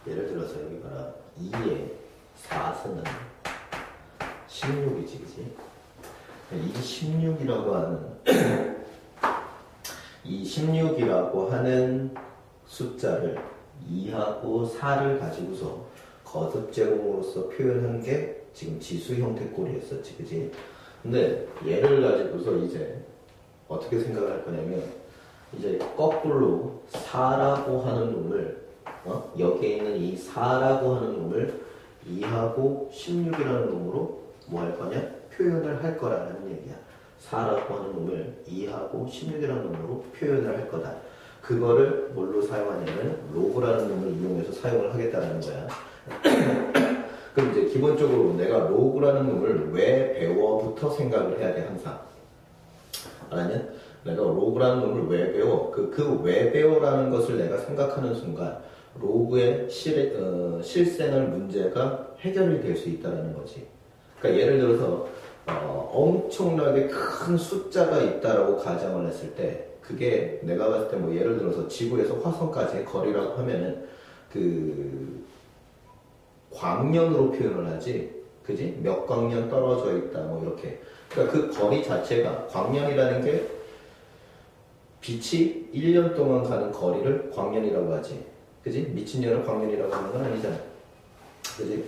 예를 들어서 여기 봐라. 2에 4승은 16이지, 그지? 이 16이라고 하는 이 16이라고 하는 숫자를 2하고 4를 가지고서 거듭제곱으로서 표현한 게 지금 지수 형태 꼴이었었지, 그지? 근데 얘를 가지고서 이제 어떻게 생각을 할 거냐면, 이제 거꾸로 4라고 하는 놈을, 여기에 있는 이 4라고 하는 놈을 2하고 16이라는 놈으로 뭐 할 거냐? 표현을 할 거라는 얘기야. 4라고 하는 놈을 2하고 16이라는 놈으로 표현을 할 거다. 그거를 뭘로 사용하냐면 로그라는 놈을 이용해서 사용을 하겠다는 거야. 그럼 이제 기본적으로 내가 로그라는 놈을 왜 배워부터 생각을 해야 돼, 항상. 알았냐? 내가 로그라는 놈을 왜 배워? 그 왜 배워라는 것을 내가 생각하는 순간 로그의 실생활 문제가 해결이 될 수 있다는 거지. 그러니까 예를 들어서 엄청나게 큰 숫자가 있다라고 가정을 했을 때, 그게 내가 봤을 때 뭐 예를 들어서 지구에서 화성까지의 거리라고 하면은 그 광년으로 표현을 하지, 그지? 몇 광년 떨어져 있다, 뭐 이렇게. 그러니까 그 거리 자체가, 광년이라는 게 빛이 1년 동안 가는 거리를 광년이라고 하지, 그지? 미친년을 광년이라고 하는 건 아니잖아, 그지?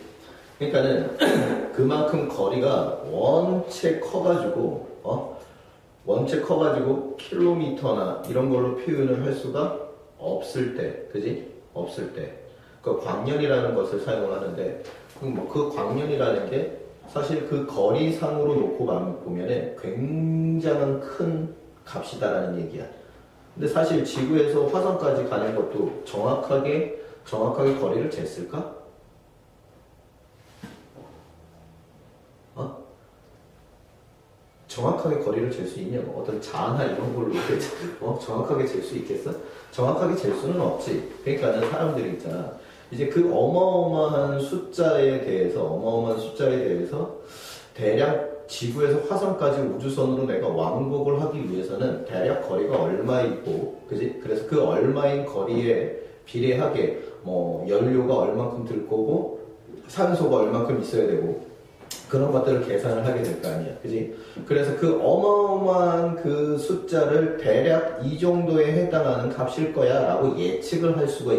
그러니까는 그만큼 거리가 원체 커가지고 킬로미터나 이런 걸로 표현을 할 수가 없을 때, 그지? 없을 때. 그 광년이라는 것을 사용을 하는데, 그 광년이라는 게 사실 그 거리상으로 놓고 보면은 굉장한 큰 값이다라는 얘기야. 근데 사실 지구에서 화성까지 가는 것도 정확하게 거리를 쟀을까? 정확하게 거리를 잴 수 있냐고. 어떤 자나 이런 걸로 정확하게 잴 수 있겠어? 정확하게 잴 수는 없지. 그러니까는 사람들이 있잖아. 이제 그 어마어마한 숫자에 대해서 대략 지구에서 화성까지 우주선으로 내가 왕복을 하기 위해서는 대략 거리가 얼마이고, 그지? 그래서 그 얼마인 거리에 비례하게 뭐 연료가 얼만큼 들 거고 산소가 얼만큼 있어야 되고, 그런 것들을 계산을 하게 될 거 아니야, 그지? 그래서 그 어마어마한 그 숫자를 대략 이 정도에 해당하는 값일 거야 라고 예측을 할 수가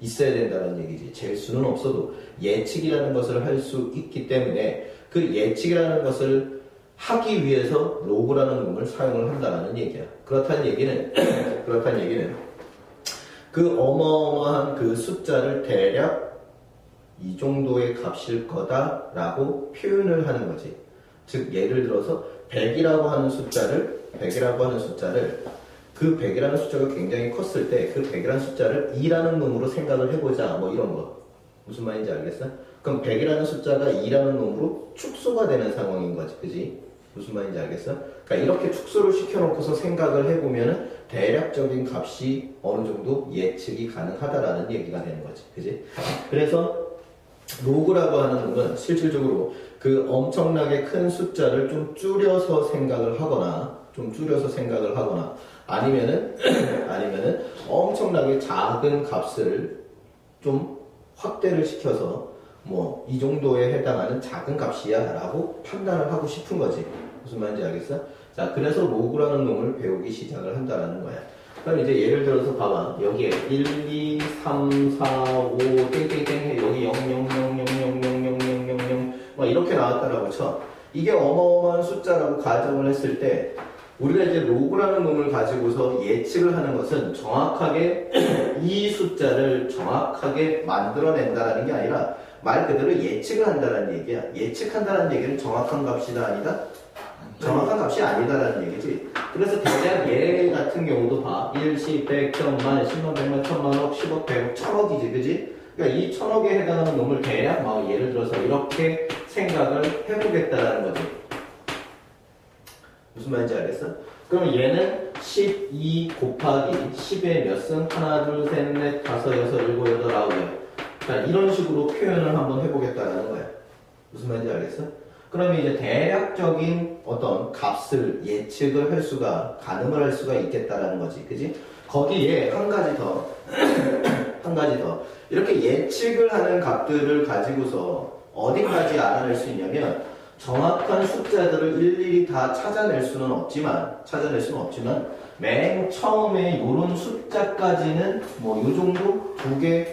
있어야 된다는 얘기지. 잴 수는 없어도 예측이라는 것을 할 수 있기 때문에 그 예측이라는 것을 하기 위해서 로그라는 놈을 사용을 한다는 얘기야. 그렇다는 얘기는 그 어마어마한 그 숫자를 대략 이 정도의 값일 거다라고 표현을 하는 거지. 즉 예를 들어서 100이라고 하는 숫자를 그 100이라는 숫자가 굉장히 컸을 때 그 100이라는 숫자를 2라는 놈으로 생각을 해보자, 뭐 이런 거. 무슨 말인지 알겠어? 그럼 100이라는 숫자가 2라는 놈으로 축소가 되는 상황인 거지, 그지? 무슨 말인지 알겠어? 그러니까 이렇게 축소를 시켜놓고서 생각을 해보면은 대략적인 값이 어느 정도 예측이 가능하다라는 얘기가 되는 거지, 그지? 그래서 로그라고 하는 놈은 실질적으로 그 엄청나게 큰 숫자를 좀 줄여서 생각을 하거나 아니면은 엄청나게 작은 값을 좀 확대를 시켜서 뭐 이 정도에 해당하는 작은 값이야 라고 판단을 하고 싶은 거지. 무슨 말인지 알겠어? 자, 그래서 로그라는 놈을 배우기 시작을 한다라는 거야. 그럼 이제 예를 들어서 봐봐. 여기에 1, 2, 3, 4, 5, 땡땡땡 여기 0, 0, 0, 0, 0, 0, 0, 0, 0, 0 막 이렇게 나왔다라고 쳐. 이게 어마어마한 숫자라고 가정을 했을 때 우리가 이제 로그라는 놈을 가지고서 예측을 하는 것은 정확하게 이 숫자를 정확하게 만들어낸다라는 게 아니라 말 그대로 예측을 한다는 얘기야. 예측한다는 얘기는 정확한 값이다 아니다? 정확한 값이 아니다라는 얘기지. 그래서 대략 얘 같은 경우도 봐. 1, 10, 100, 1000만, 10만, 100만, 1000만, 억, 10억, 100억, 1000억이지, 그지? 그러니까 이 1000억에 해당하는 놈을 대략 막 예를 들어서 이렇게 생각을 해보겠다라는 거지. 무슨 말인지 알겠어? 그럼 얘는 12 곱하기 10의 몇 승? 하나, 둘, 셋, 넷, 다섯, 여섯, 일곱, 여덟, 아홉이야. 그러니까 이런 식으로 표현을 한번 해보겠다라는 거야. 무슨 말인지 알겠어? 그러면 이제 대략적인 어떤 값을 예측을 할 수가, 가늠을 할 수가 있겠다라는 거지. 그지? 거기에 한 가지 더. 이렇게 예측을 하는 값들을 가지고서 어디까지 알아낼 수 있냐면 정확한 숫자들을 일일이 다 찾아낼 수는 없지만 맨 처음에 이런 숫자까지는 뭐 요 정도 2개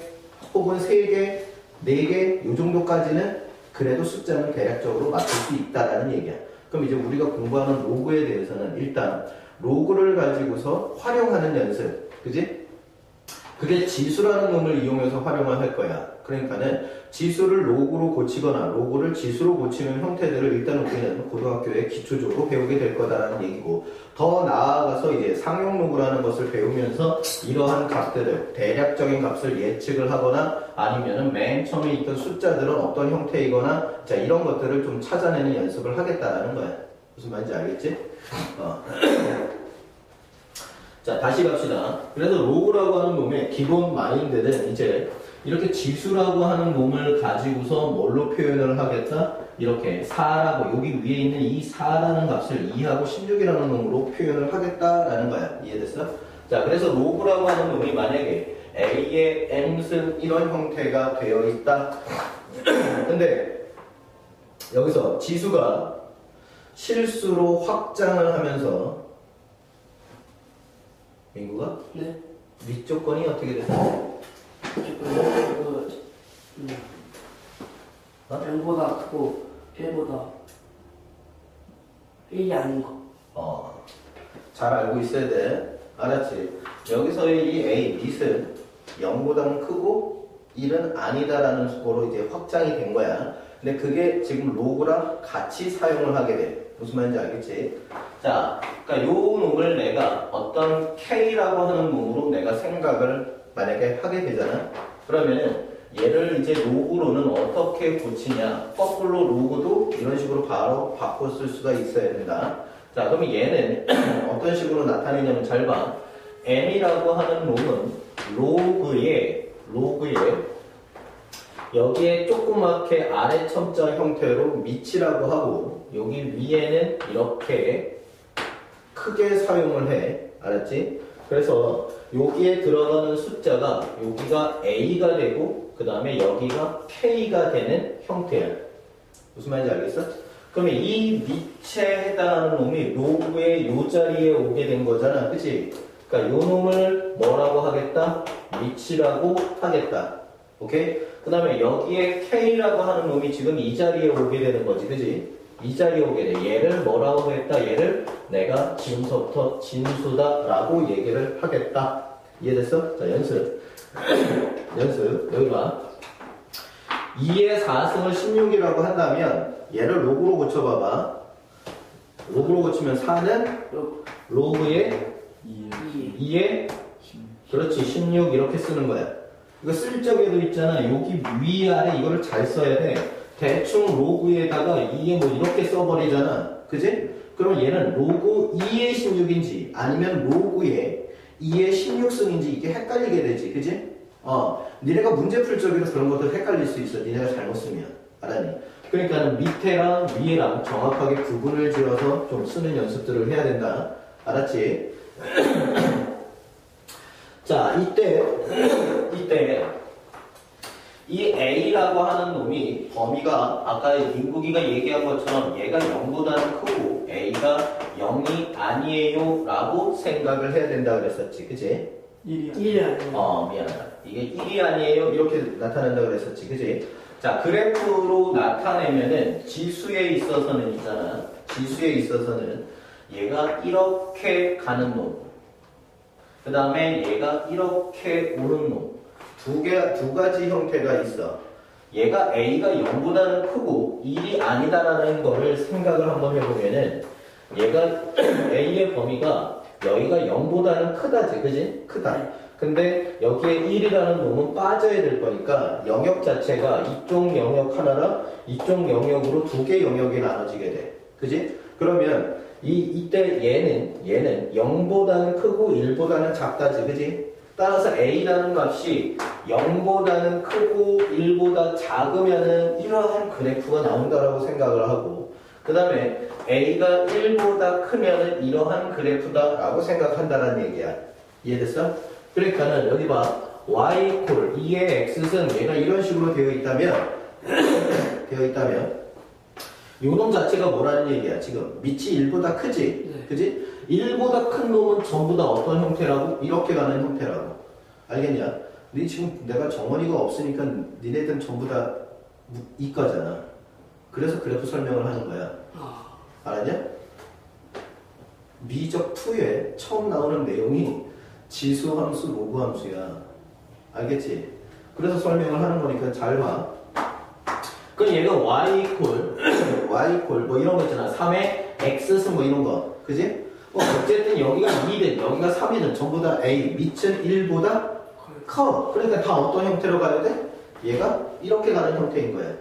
혹은 3개, 4개 요 정도까지는 그래도 숫자는 대략적으로 맞출 수 있다라는 얘기야. 그럼 이제 우리가 공부하는 로그에 대해서는 일단 로그를 가지고서 활용하는 연습, 그지? 그게 지수라는 놈을 이용해서 활용을 할 거야. 그러니까는 지수를 로그로 고치거나 로그를 지수로 고치는 형태들을 일단 우리는 고등학교에 기초적으로 배우게 될 거다라는 얘기고, 더 나아가서 이제 상용 로그라는 것을 배우면서 이러한 값들을, 대략적인 값을 예측을 하거나 아니면은 맨 처음에 있던 숫자들은 어떤 형태이거나 자 이런 것들을 좀 찾아내는 연습을 하겠다라는 거야. 무슨 말인지 알겠지? 자, 다시 갑시다. 그래서 로그라고 하는 놈의 기본 마인드는 이제 이렇게 지수라고 하는 놈을 가지고서 뭘로 표현을 하겠다? 이렇게 4라고, 여기 위에 있는 이 4라는 값을 2하고 16이라는 놈으로 표현을 하겠다라는 거야. 이해됐어? 자, 그래서 로그라고 하는 놈이 만약에 A의 M승 이런 형태가 되어 있다. 근데 여기서 지수가 실수로 확장을 하면서 민구가? 네. 윗조건이 어떻게 됐어요? M보다 크고 1보다 1이 아닌 거. 잘 알고 있어야 돼. 알았지? 여기서의 이 A, 밑은 0보다는 크고 1은 아니다라는 수고로 이제 확장이 된 거야. 근데 그게 지금 로그랑 같이 사용을 하게 돼. 무슨 말인지 알겠지? 자, 그러니까 요 놈을 내가 어떤 K라고 하는 놈으로 내가 생각을 만약에 하게 되잖아. 그러면은 얘를 이제 로그로는 어떻게 고치냐? 거꾸로 로그도 이런 식으로 바로 바꿨을 수가 있어야 된다. 자, 그러면 얘는 어떤 식으로 나타내냐면 잘 봐. M이라고 하는 놈은 로그에 여기에 조그맣게 아래 첨자 형태로 밑이라고 하고 여기 위에는 이렇게 크게 사용을 해. 알았지? 그래서 여기에 들어가는 숫자가 여기가 A가 되고 그 다음에 여기가 K가 되는 형태야. 무슨 말인지 알겠어? 그러면 이 밑에 해당하는 놈이 로그의 요 자리에 오게 된 거잖아. 그치? 그러니까 요 놈을 뭐라고 하겠다? 밑이라고 하겠다. 오케이? 그 다음에 여기에 K라고 하는 놈이 지금 이 자리에 오게 되는 거지. 그치? 이 자리에 오게 돼. 얘를 뭐라고 하겠다? 얘를 내가 지금서부터 진수다라고 얘기를 하겠다. 이해됐어? 자, 연습. 연습. 여기 봐. 2의 4승을 16이라고 한다면 얘를 로그로 고쳐봐봐. 로그로 고치면 4는 로그의 2의 그렇지 16 이렇게 쓰는 거야. 이거 쓸 적에도 있잖아. 여기 위아래 이거를 잘 써야 돼. 대충 로그에다가 2에 뭐 이렇게 써버리잖아. 그지? 그러면 얘는 로그 2의 16인지 아니면 로그에 2의 16승인지 이게 헷갈리게 되지. 그지? 니네가 문제 풀 적에도 그런 것들 헷갈릴 수 있어. 니네가 잘못 쓰면. 알았니? 그러니까 밑에랑 위에랑 정확하게 구분을 지어서 좀 쓰는 연습들을 해야 된다. 알았지? 자, 이때 이 A라고 하는 놈이 범위가 아까 민국이가 얘기한 것처럼 얘가 0보다는 크고 A가 0이 아니에요 라고 생각을 해야 된다 그랬었지. 그치? 1이 아니에요. 미안하다. 이게 1이 아니에요 이렇게 나타난다 그랬었지. 그치? 자, 그래프로 나타내면은 지수에 있어서는 있잖아. 지수에 있어서는 얘가 이렇게 가는 놈, 그 다음에 얘가 이렇게 오는 놈, 두 가지 형태가 있어. 얘가 A가 0보다는 크고 1이 아니다라는 거를 생각을 한번 해보면은 얘가 A의 범위가 여기가 0보다는 크다지, 그지? 크다. 근데 여기에 1이라는 놈은 빠져야 될 거니까 영역 자체가 이쪽 영역 하나랑 이쪽 영역으로 두 개 영역이 나눠지게 돼. 그지? 그러면 이때 얘는 0보다는 크고 1보다는 작다지, 그지? 따라서 A라는 값이 0보다는 크고 1보다 작으면은 이러한 그래프가 나온다라고 생각을 하고, 그 다음에 A가 1보다 크면은 이러한 그래프다라고 생각한다는 얘기야. 이해됐어? 그러니까는 여기 봐. y 콜 2의 x승 얘가 이런 식으로 되어 있다면 요 놈 자체가 뭐라는 얘기야? 지금 밑이 1보다 크지? 네. 그지? 1보다 큰 놈은 전부 다 어떤 형태라고? 이렇게 가는 형태라고. 알겠냐? 니 지금 내가 정원이가 없으니까 니네들은 전부 다 이과잖아. 그래서 그래프 설명을 하는 거야. 알았냐? 미적 2에 처음 나오는 내용이 지수 함수, 로그 함수야. 알겠지? 그래서 설명을 하는 거니까 잘 봐. 그럼 얘가 y 콜 뭐 이런 거 있잖아. 3의 x승 뭐 이런 거. 그지? 어쨌든 여기가 2든 여기가 3이든 전부 다 a 밑은 1보다 커. 그러니까 다 어떤 형태로 가야 돼? 얘가 이렇게 가는 형태인 거야.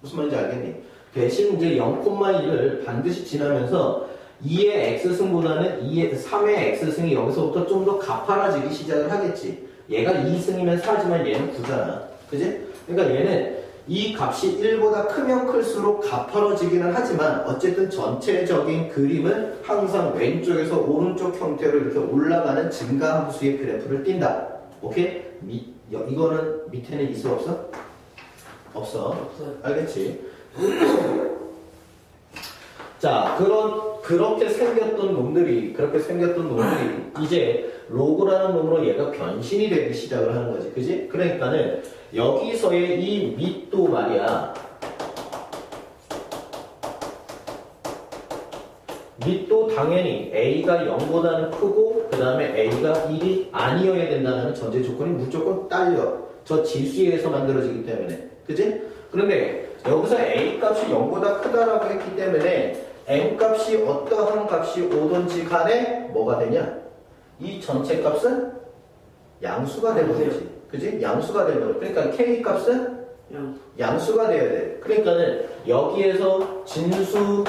무슨 말인지 알겠니? 대신 이제 0,1을 반드시 지나면서 2의 x승보다는 3의 x승이 여기서부터 좀 더 가파라지기 시작을 하겠지. 얘가 2승이면 4지만 얘는 9잖아. 그지? 그러니까 얘는 이 값이 1보다 크면 클수록 가파라지기는 하지만 어쨌든 전체적인 그림은 항상 왼쪽에서 오른쪽 형태로 이렇게 올라가는 증가함수의 그래프를 띈다. 오케이? 이거는 밑에는 있어 없어? 없어. 없어요. 알겠지? 자, 그렇게 생겼던 놈들이 이제 로그라는 놈으로 얘가 변신이 되기 시작을 하는 거지. 그지? 그러니까는 여기서의 이 밑도 말이야. 밑도 당연히 A가 0보다는 크고 그 다음에 A가 1이 아니어야 된다는 전제 조건이 무조건 딸려. 저 지수에서 만들어지기 때문에. 그지? 그런데 여기서 A 값이 0보다 크다라고 했기 때문에 M 값이 어떠한 값이 오든지 간에 뭐가 되냐? 이 전체 값은 양수가 되버리지. 그지? 양수가 되버려. 그러니까 K 값은 양수가 돼야 돼. 그러니까는 여기에서 진수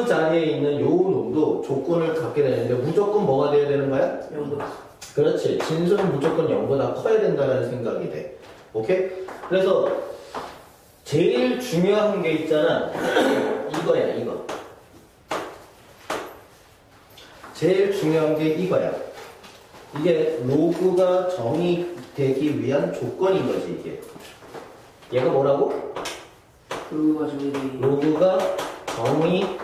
자리에 있는 요 놈도 조건을 갖게 되는데 무조건 뭐가 돼야 되는 거야? 0보다. 그렇지. 진수는 무조건 0보다 커야 된다는 생각이 돼. 오케이? 그래서 제일 중요한 게 있잖아. 이거야, 이거. 제일 중요한 게 이거야. 이게 로그가 정의되기 위한 조건인 거지, 이게. 얘가 뭐라고? 로그가 정의되기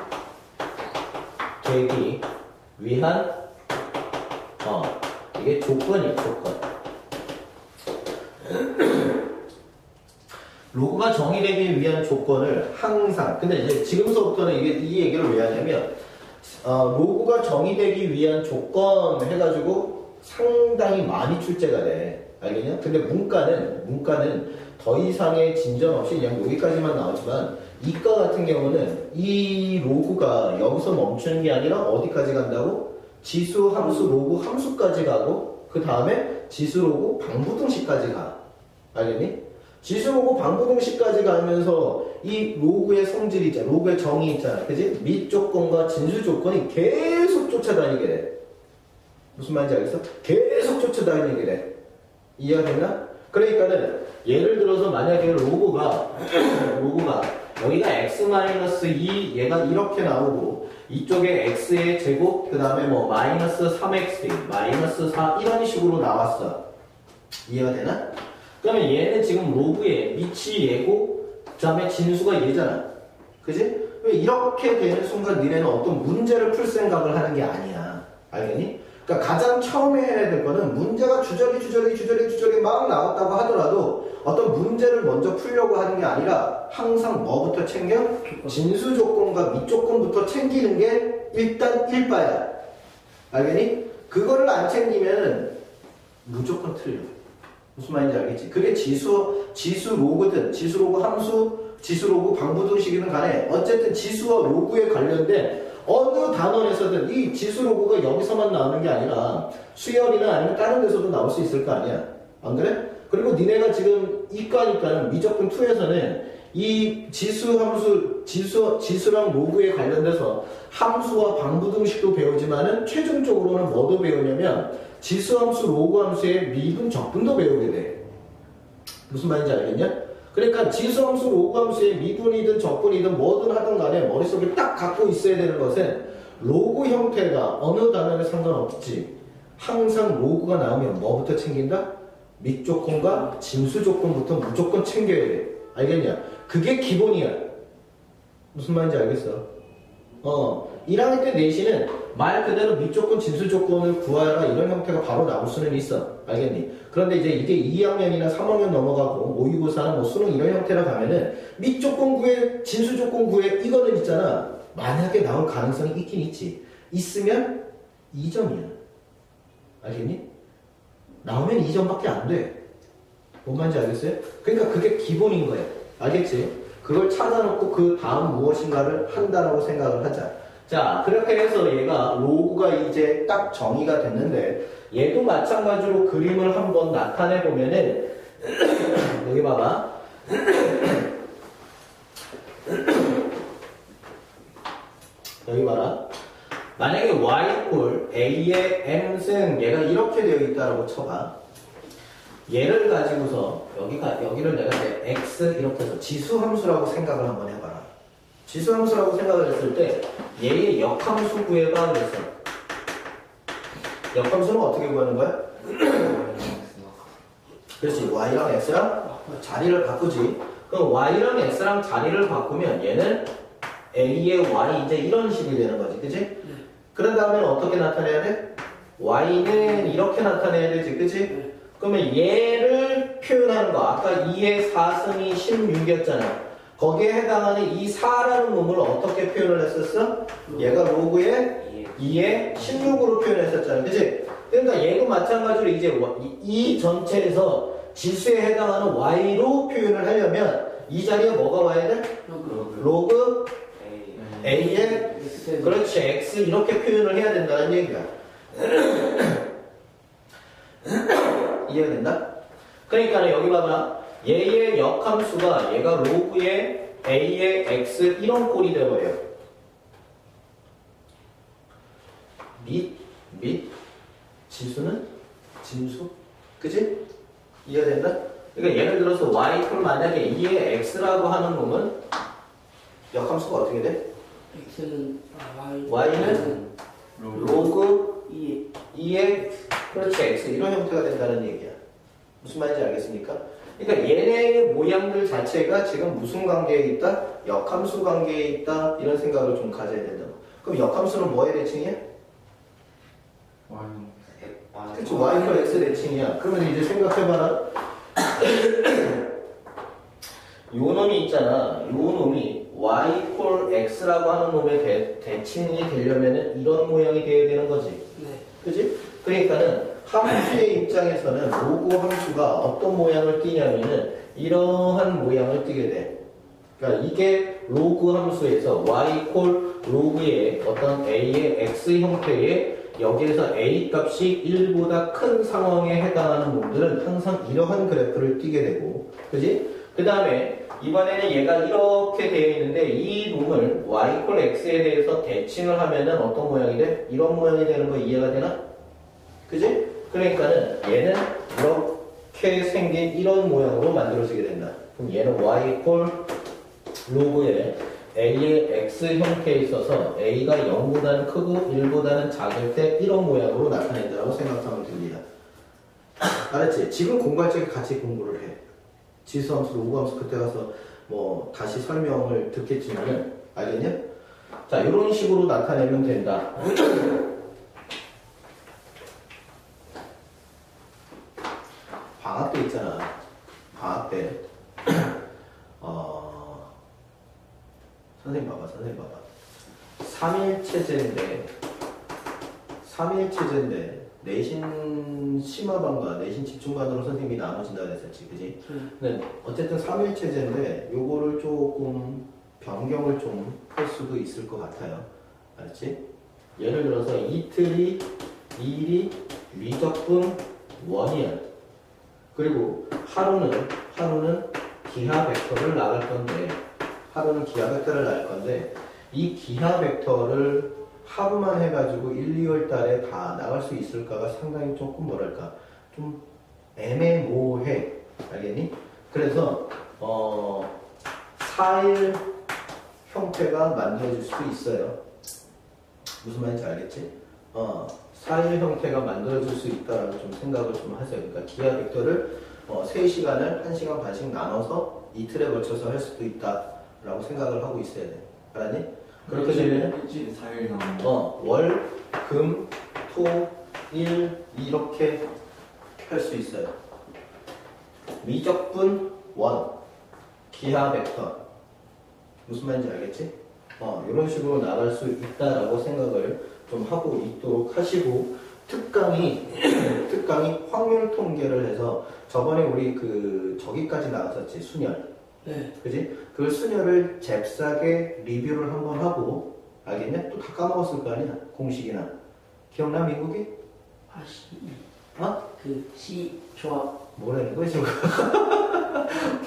위한 이게 조건이야, 조건. 로그가 정의되기 위한 조건을 항상, 근데 이제 지금서부터는 이 얘기를 왜 하냐면, 로그가 정의되기 위한 조건 해가지고 상당히 많이 출제가 돼. 알겠냐? 근데 문과는 더 이상의 진전 없이 그냥 여기까지만 나오지만, 이과 같은 경우는 이 로그가 여기서 멈추는 게 아니라 어디까지 간다고? 지수, 함수, 로그, 함수까지 가고 그 다음에 지수, 로그, 방부등식까지 가. 알겠니? 지수, 로그, 방부등식까지 가면서 이 로그의 성질이 있잖아. 로그의 정의 있잖아. 그지? 밑 조건과 진수 조건이 계속 쫓아다니게 돼. 무슨 말인지 알겠어? 계속 쫓아다니게 돼. 이해가 됐나? 그러니까는 예를 들어서 만약에 로그가 여기가 x-2 얘가 이렇게 나오고 이쪽에 x의 제곱 그 다음에 뭐 마이너스 3x 마이너스 4 이런 식으로 나왔어. 이해가 되나? 그러면 얘는 지금 로그의 밑이 얘고 그 다음에 진수가 얘잖아. 그지? 왜 이렇게 되는 순간 니네는 어떤 문제를 풀 생각을 하는 게 아니야. 알겠니? 그러니까 가장 처음에 해야 될 거는 문제가 주저리 막 나왔다고 하더라도 어떤 문제를 먼저 풀려고 하는 게 아니라 항상 뭐부터 챙겨? 진수 조건과 밑 조건부터 챙기는 게 일단 1바야. 알겠니? 그거를 안 챙기면 무조건 틀려. 무슨 말인지 알겠지? 그게 지수 로그든 지수 로그 함수, 지수 로그 방부등식이든 간에 어쨌든 지수와 로그에 관련된 어느 단원에서든 이 지수 로그가 여기서만 나오는 게 아니라 수열이나 아니면 다른 데서도 나올 수 있을 거 아니야. 안 그래? 그리고 니네가 지금 이과니까는 미적분 2에서는 이 지수 함수, 지수랑 로그에 관련돼서 함수와 방부등식도 배우지만은 최종적으로는 뭐도 배우냐면 지수 함수, 로그 함수의 미분, 적분도 배우게 돼. 무슨 말인지 알겠냐? 그러니까 지수 함수, 로그 함수의 미분이든 적분이든 뭐든 하든 간에 머릿속에 딱 갖고 있어야 되는 것은 로그 형태가 어느 단어에 상관없지. 항상 로그가 나오면 뭐부터 챙긴다? 밑 조건과 진수 조건부터 무조건 챙겨야 돼. 알겠냐? 그게 기본이야. 무슨 말인지 알겠어? 1학년 때 내신은 말 그대로 밑 조건, 진수 조건을 구하라 이런 형태가 바로 나올 수는 있어. 알겠니? 그런데 이제 이게 2학년이나 3학년 넘어가고 모의고사나 뭐 수능 이런 형태로 가면은 밑 조건 구해, 진수 조건 구해 이거는 있잖아. 만약에 나올 가능성이 있긴 있지. 있으면 2점이야. 알겠니? 나오면 2점밖에 안 돼. 뭔 말인지 알겠어요? 그러니까 그게 기본인 거야. 알겠지? 그걸 찾아놓고 그 다음 무엇인가를 한다라고 생각을 하자. 자, 그렇게 해서 얘가 로그가 이제 딱 정의가 됐는데 얘도 마찬가지로 그림을 한번 나타내 보면은 여기 봐봐. 여기 봐라. 만약에 y a의 m승 얘가 이렇게 되어 있다라고 쳐봐. 얘를 가지고서 여기를 내가 이제 x 이렇게 해서 지수함수라고 생각을 한번 해봐라. 지수함수라고 생각을 했을 때 얘의 역함수 구해봐 그랬어. 역함수는 어떻게 구하는 거야? 그렇지. y랑 x랑 자리를 바꾸지. 그럼 y랑 x랑 자리를 바꾸면 얘는 a의 y 이제 이런 식이 되는 거지. 그치? 그런 다음에 어떻게 나타내야 돼? y는 이렇게 나타내야 되지. 그치? 그러면 얘를 표현하는 거 아까 2의 4승이 16이었잖아. 거기에 해당하는 이 4라는 놈을 어떻게 표현을 했었어? 얘가 로그의 2의 16으로 표현했었잖아. 그치? 그러니까 얘도 마찬가지로 이제 이 전체에서 지수에 해당하는 y로 표현을 하려면 이 자리에 뭐가 와야 돼? 로그 a의 그렇지 x 이렇게 표현을 해야 된다는 얘기야. 이해가 된다? 그러니까 여기 봐봐. 얘의 역함수가 얘가 로그의 a의 x 이런 꼴이 되어요. 밑 지수는 진수. 그치? 이해가 된다? 그러니까 예를 들어서 y를 만약에 2의 x라고 하는 놈은 역함수가 어떻게 돼? x는 y는 로그 2의 그렇지 x 이런 형태가 된다는 얘기야. 무슨 말인지 알겠습니까? 그러니까 얘네의 모양들 자체가 지금 무슨 관계에 있다? 역함수 관계에 있다. 이런 생각을 좀 가져야 된다. 그럼 역함수는 뭐의 대칭이야? 그치, y x 대칭이야. 그러면 이제 생각해봐라. 요 놈이 있잖아. 요 놈이 y x라고 하는 놈의 대칭이 되려면은 이런 모양이 되어야 되는 거지. 네. 그지? 그러니까는 함수의 입장에서는 로그 함수가 어떤 모양을 띠냐면은 이러한 모양을 띠게 돼. 그러니까 이게 로그 함수에서 y 로그의 어떤 a의 x 형태의 여기에서 a 값이 1보다 큰 상황에 해당하는 놈들은 항상 이러한 그래프를 띠게 되고, 그지? 그 다음에 이번에는 얘가 이렇게 되어 있는데 이 놈을 y x에 대해서 대칭을 하면은 어떤 모양이 돼? 이런 모양이 되는 거 이해가 되나? 그지? 그러니까는 얘는 이렇게 생긴 이런 모양으로 만들어지게 된다. 그럼 얘는 y 로그의 a의 x 형태에 있어서 a가 0보다는 크고 1보다는 작을 때 이런 모양으로 나타낸다고 생각하면 됩니다. 알았지? 지금 공부할 적에 같이 공부를 해. 지수함수, 로그함수 그때 가서 뭐 다시 설명을 듣겠지만은 알겠냐? 자, 이런 식으로 나타내면 된다. 방학 때 있잖아. 방학 때 선생님 봐봐. 3일 체제인데 내신 심화반과 내신 집중반으로 선생님이 나눠진다고 했었지, 그지? 근데 어쨌든 3일 체제인데 요거를 조금 변경을 좀 할 수도 있을 것 같아요. 알았지? 예를 들어서 이틀이 2일이 미적분 1이야. 그리고 하루는 기하 벡터를 나갈 건데 이 기하 벡터를 하루만 해가지고 1, 2월 달에 다 나갈 수 있을까가 상당히 조금 뭐랄까 좀 애매모호해. 알겠니? 그래서 4일 형태가 만들어질 수도 있어요. 무슨 말인지 알겠지? 사일 형태가 만들어질 수 있다라고 좀 생각을 좀 하세요. 그러니까 기하 벡터를 3시간을 1시간 반씩 나눠서 이틀에 걸쳐서 할 수도 있다라고 생각을 하고 있어야 돼. 알았니? 그렇게 되면 일주일에 4일 나오는 월, 금, 토, 일 이렇게 할 수 있어요. 미적분 원, 기하 벡터. 무슨 말인지 알겠지? 이런 식으로 나갈 수 있다라고 생각을 좀 하고 있도록 하시고, 특강이 확률 통계를 해서 저번에 우리 저기까지 나왔었지, 순열. 네. 그지? 그 순열을 잽싸게 리뷰를 한번 하고, 알겠냐? 또 다 까먹었을 거 아니야? 공식이나. 기억나, 민국이? 조합. 뭐라는 거야, 지금?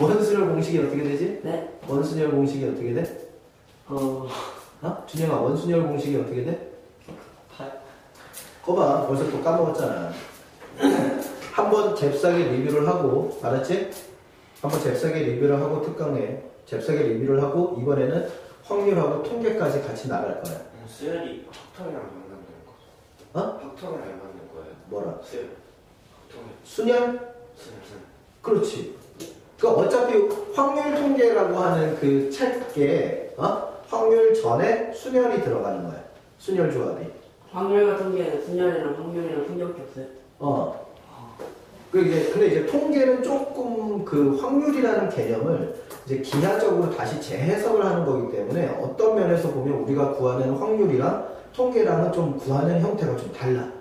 원순열 공식이 어떻게 되지? 네. 원순열 공식이 어떻게 돼? 준영아, 원순열 공식이 어떻게 돼? 거봐, 벌써 또 까먹었잖아. 한번 잽싸게 리뷰를 하고, 알았지? 한번 잽싸게 리뷰를 하고, 특강에 잽싸게 리뷰를 하고, 이번에는 확률하고 통계까지 같이 나갈 거야. 수열이 학통이랑 만나는 거. 학통이랑 만나는 거예요. 뭐라? 수열. 학통이. 순열? 수열. 그렇지. 어차피 확률 통계라고 하는 그 책에, 확률 전에 순열이 들어가는 거야. 순열 조합이. 확률 같은 게 순열이랑 확률이랑 통계밖에 없어요. 근데 이제 통계는 조금 그 확률이라는 개념을 이제 기하적으로 다시 재해석을 하는 거기 때문에 어떤 면에서 보면 우리가 구하는 확률이랑 통계랑은 좀 구하는 형태가 좀 달라.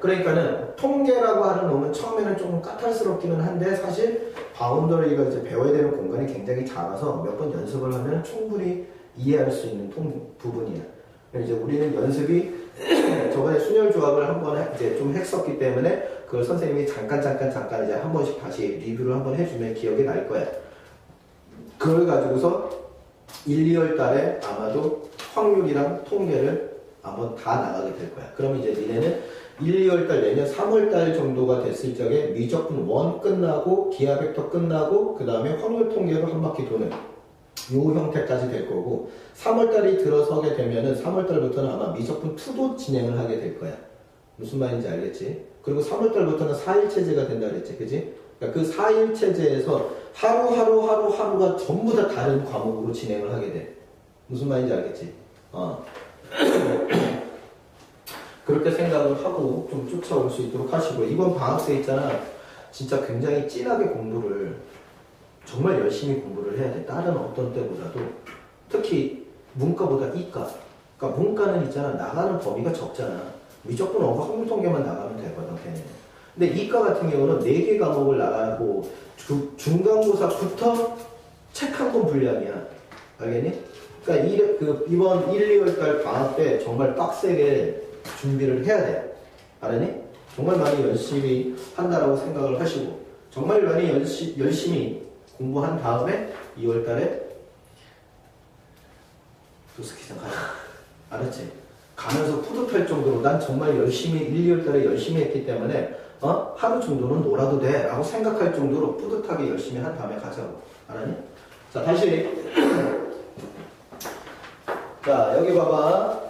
그러니까는 통계라고 하는 놈은 처음에는 조금 까탈스럽기는 한데 사실 바운더리가 이제 배워야 되는 공간이 굉장히 작아서 몇 번 연습을 하면 충분히 이해할 수 있는 부분이야. 이제 우리는 연습이 저번에 순열 조합을 한번 이제 좀 했었기 때문에 그걸 선생님이 잠깐 이제 한 번씩 다시 리뷰를 한번 해주면 기억이 날 거야. 그걸 가지고서 1, 2월 달에 아마도 확률이랑 통계를 한번 다 나가게 될 거야. 그럼 이제 니네는 1, 2월 달 내년 3월 달 정도가 됐을 적에 미적분 1 끝나고 기하 벡터 끝나고 그 다음에 확률 통계로 한 바퀴 도는 요 형태까지 될 거고 3월 달이 들어서게 되면은 3월 달부터는 아마 미적분 2도 진행을 하게 될 거야. 무슨 말인지 알겠지? 그리고 3월 달부터는 4일 체제가 된다 그랬지, 그지? 그러니까 그 4일 체제에서 하루가 전부 다 다른 과목으로 진행을 하게 돼. 무슨 말인지 알겠지? 그렇게 생각을 하고 좀 쫓아올 수 있도록 하시고, 이번 방학 때 있잖아, 진짜 굉장히 진하게 공부를 정말 열심히 공부를 해야 돼. 다른 어떤 때보다도. 특히 문과보다 이과. 그러니까 문과는 있잖아, 나가는 범위가 적잖아. 미적분 언어 확률 통계만 나가면 되거든, 걔는. 근데 이과 같은 경우는 4개 과목을 나가고 중간고사부터 책 한 권 분량이야. 알겠니? 그러니까 이번 1, 2월 달 방학 때 정말 빡세게 준비를 해야 돼. 알았니? 정말 많이 열심히 한다라고 생각을 하시고, 정말 많이 열심히 공부한 다음에 2월 달에 도스키장 가자. 알았지? 가면서 뿌듯할 정도로 난 정말 열심히 1, 2월 달에 열심히 했기 때문에 하루 정도는 놀아도 돼 라고 생각할 정도로 뿌듯하게 열심히 한 다음에 가자고. 알았니? 자, 다시 자, 여기 봐봐.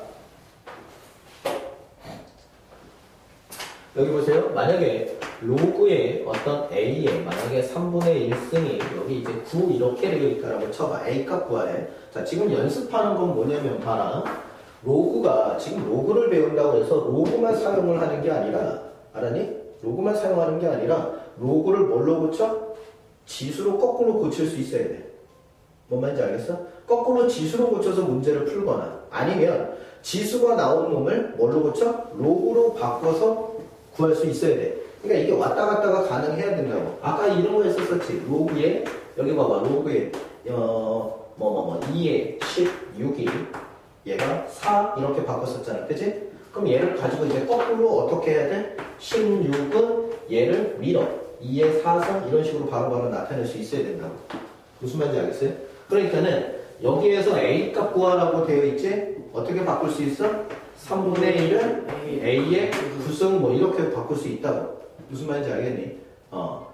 여기 보세요. 만약에 로그의 어떤 A에 만약에 3분의 1승이 여기 이제 9 이렇게 되어 있다라고 쳐봐. A값 구하래. 자, 지금 연습하는 건 뭐냐면 봐라. 로그가 지금 로그를 배운다고 해서 로그만 사용을 하는 게 아니라, 알았니? 로그만 사용하는 게 아니라 로그를 뭘로 고쳐? 지수로 거꾸로 고칠 수 있어야 돼. 뭔 말인지 알겠어? 거꾸로 지수로 고쳐서 문제를 풀거나 아니면 지수가 나온 놈을 뭘로 고쳐? 로그로 바꿔서 구할 수 있어야 돼. 그러니까 이게 왔다 갔다가 가능해야 된다고. 아까 이런 거 했었었지. 로그에 여기 봐봐. 로그에 2에 16이 얘가 4 이렇게 바꿨었잖아. 그치? 그럼 얘를 가지고 이제 거꾸로 어떻게 해야 돼? 16은 얘를 밀어. 2의 4성 이런 식으로 바로바로 나타낼 수 있어야 된다고. 무슨 말인지 알겠어요? 그러니까는 여기에서 A값 구하라고 되어 있지? 어떻게 바꿀 수 있어? 3분의 1을 A의 9승 뭐 이렇게 바꿀 수 있다고. 무슨 말인지 알겠니?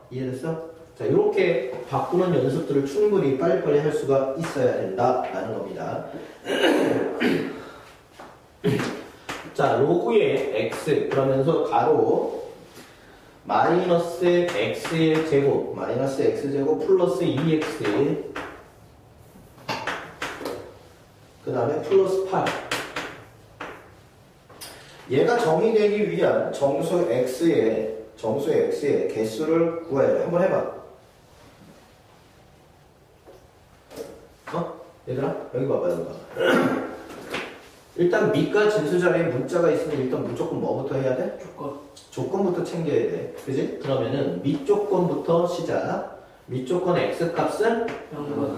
이해됐어? 자, 이렇게 바꾸는 연습들을 충분히 빨리빨리 할 수가 있어야 된다라는 겁니다. 자, 로그의 x 그러면서 가로 마이너스 x의 제곱 마이너스 x제곱 플러스 2x 그 다음에 플러스 8 얘가 정의되기 위한 정수 x의 개수를 구해요. 한번 해봐. 얘들아 여기 봐봐 여기 봐. 일단 밑과 진수 자리에 문자가 있으면 일단 무조건 뭐부터 해야 돼? 조건부터 챙겨야 돼. 그지? 그러면은 밑 조건부터 시작. 밑 조건 x 값은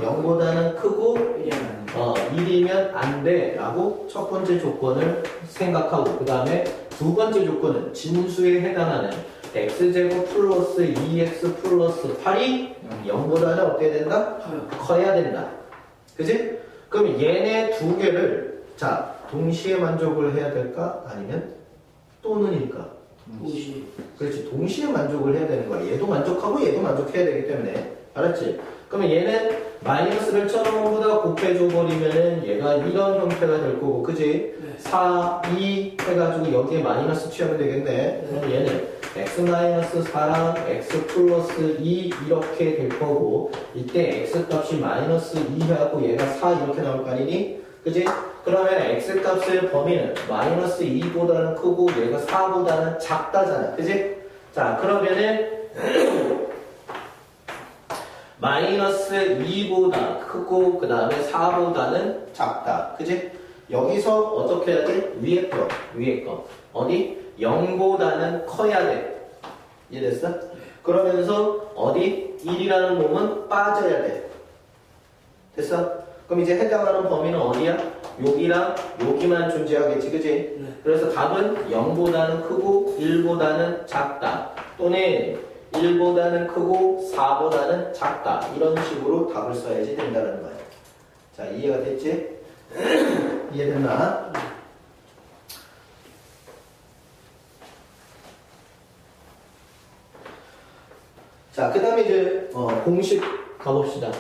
0보다는 크고 1이면 안 돼 라고 첫 번째 조건을 생각하고 그 다음에 두 번째 조건은 진수에 해당하는 x제곱 플러스 2x 플러스 8이 0보다는 어때야 된다? 커야 된다. 그지? 그럼 얘네 두 개를 자 동시에 만족을 해야 될까? 아니면 또는일까? 동시에. 그렇지. 동시에 만족을 해야 되는 거야. 얘도 만족하고 얘도 만족해야 되기 때문에. 알았지? 그러면 얘는 마이너스를 1000원보다 곱해줘 버리면은 얘가 이런 형태가 될 거고, 그지? 네. 4, 2 해가지고 여기에 마이너스 취하면 되겠네. 그럼 얘는 x-4랑 x 플러스 2 이렇게 될 거고, 이때 x 값이 마이너스 2하고 얘가 4 이렇게 나올 거 아니니? 그지? 그러면 x 값의 범위는 마이너스 2보다는 크고 얘가 4보다는 작다잖아. 그지? 자, 그러면은 마이너스 2보다 크고 그 다음에 4보다는 작다. 그지? 여기서 어떻게 해야 돼? 위에 거. 어디? 0보다는 커야 돼. 이해됐어? 그러면서 어디? 1이라는 놈은 빠져야 돼. 됐어? 그럼 이제 해당하는 범위는 어디야? 여기랑 여기만 존재하겠지, 그지? 네. 그래서 답은 0보다는 크고 1보다는 작다. 또는 1보다는 크고 4보다는 작다. 이런 식으로 답을 써야지 된다는 거야. 자, 이해가 됐지? 이해됐나? 자, 그 다음에 이제 공식 가봅시다.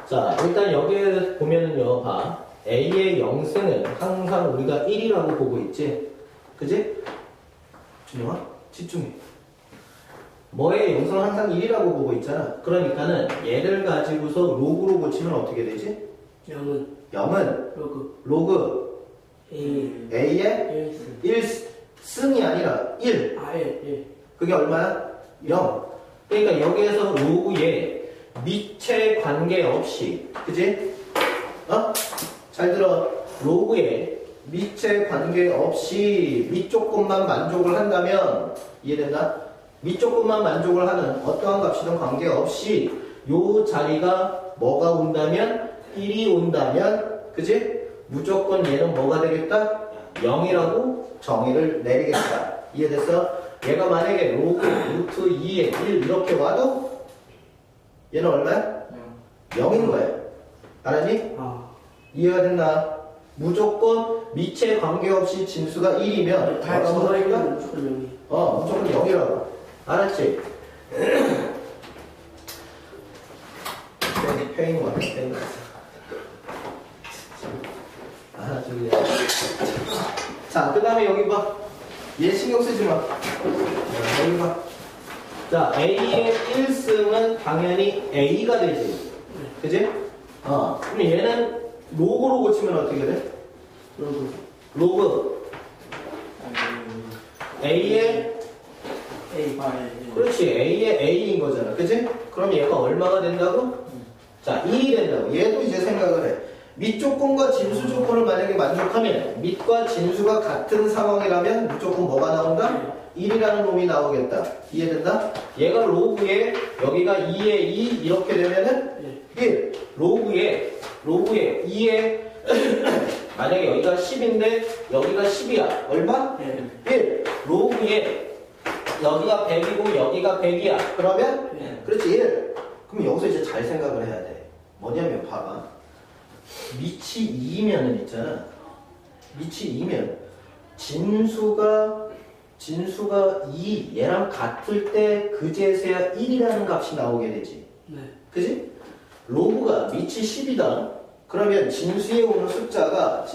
자, 일단 여기에 보면은요, 봐. A의 영승은 항상 우리가 1이라고 보고 있지? 그지? 준영아, 집중해. 뭐의 영승은 항상 1이라고 보고 있잖아. 그러니까는 얘를 가지고서 로그로 고치면 어떻게 되지? 0은 로그 A의 1승이 아니라 1. 그게 얼마야? 0. 그러니까 여기에서 로그에 밑에 관계없이, 그지? 잘 들어. 로그에 밑에 관계없이 밑쪽 값만 만족을 한다면, 이해된다? 밑쪽 값만 만족을 하는 어떠한 값이든 관계없이 요 자리가 뭐가 온다면? 1이 온다면, 그지? 무조건 얘는 뭐가 되겠다? 0이라고 정의를 내리겠다. 이해됐어? 얘가 만약에 로그 루트 2에 1 이렇게 와도 얘는 얼마야? 0인 거예요. 알았니? 이해가 됐나? 무조건 밑에 관계없이 진수가 1이면 뭐라고 하니까? 무조건 0이라고. 알았지? 페인 왔다, 페인 왔어. 저기. 자, 그 다음에 여기 봐. 얘 신경 쓰지 마. 여기 봐. 자, A의 1승은 당연히 A가 되지. 그지? 그럼 얘는 로그로 고치면 어떻게 돼? 로그. A의 그렇지. A의 A인 거잖아. 그지? 그럼 얘가 얼마가 된다고? 자, 2이 된다고. 얘도 이제 생각을 해. 밑 조건과 진수 조건을 만약에 만족하면 밑과 진수가 같은 상황이라면 무조건 뭐가 나온다? 1이라는 놈이 나오겠다. 이해된다? 얘가 로그에 여기가 2에 2 이렇게 되면은 1. 로그에 2에 만약에 여기가 10인데 여기가 10이야. 얼마? 1. 로그에 여기가 100이고 여기가 100이야. 그러면 그렇지 1. 그럼 여기서 이제 잘 생각을 해야 돼. 뭐냐면 봐봐. 밑이 2면은 있잖아. 밑이 2면 진수가 진수가 2 얘랑 같을 때 그제서야 1이라는 값이 나오게 되지. 네. 그지? 로그가 밑이 10이다. 그러면 진수에 오는 숫자가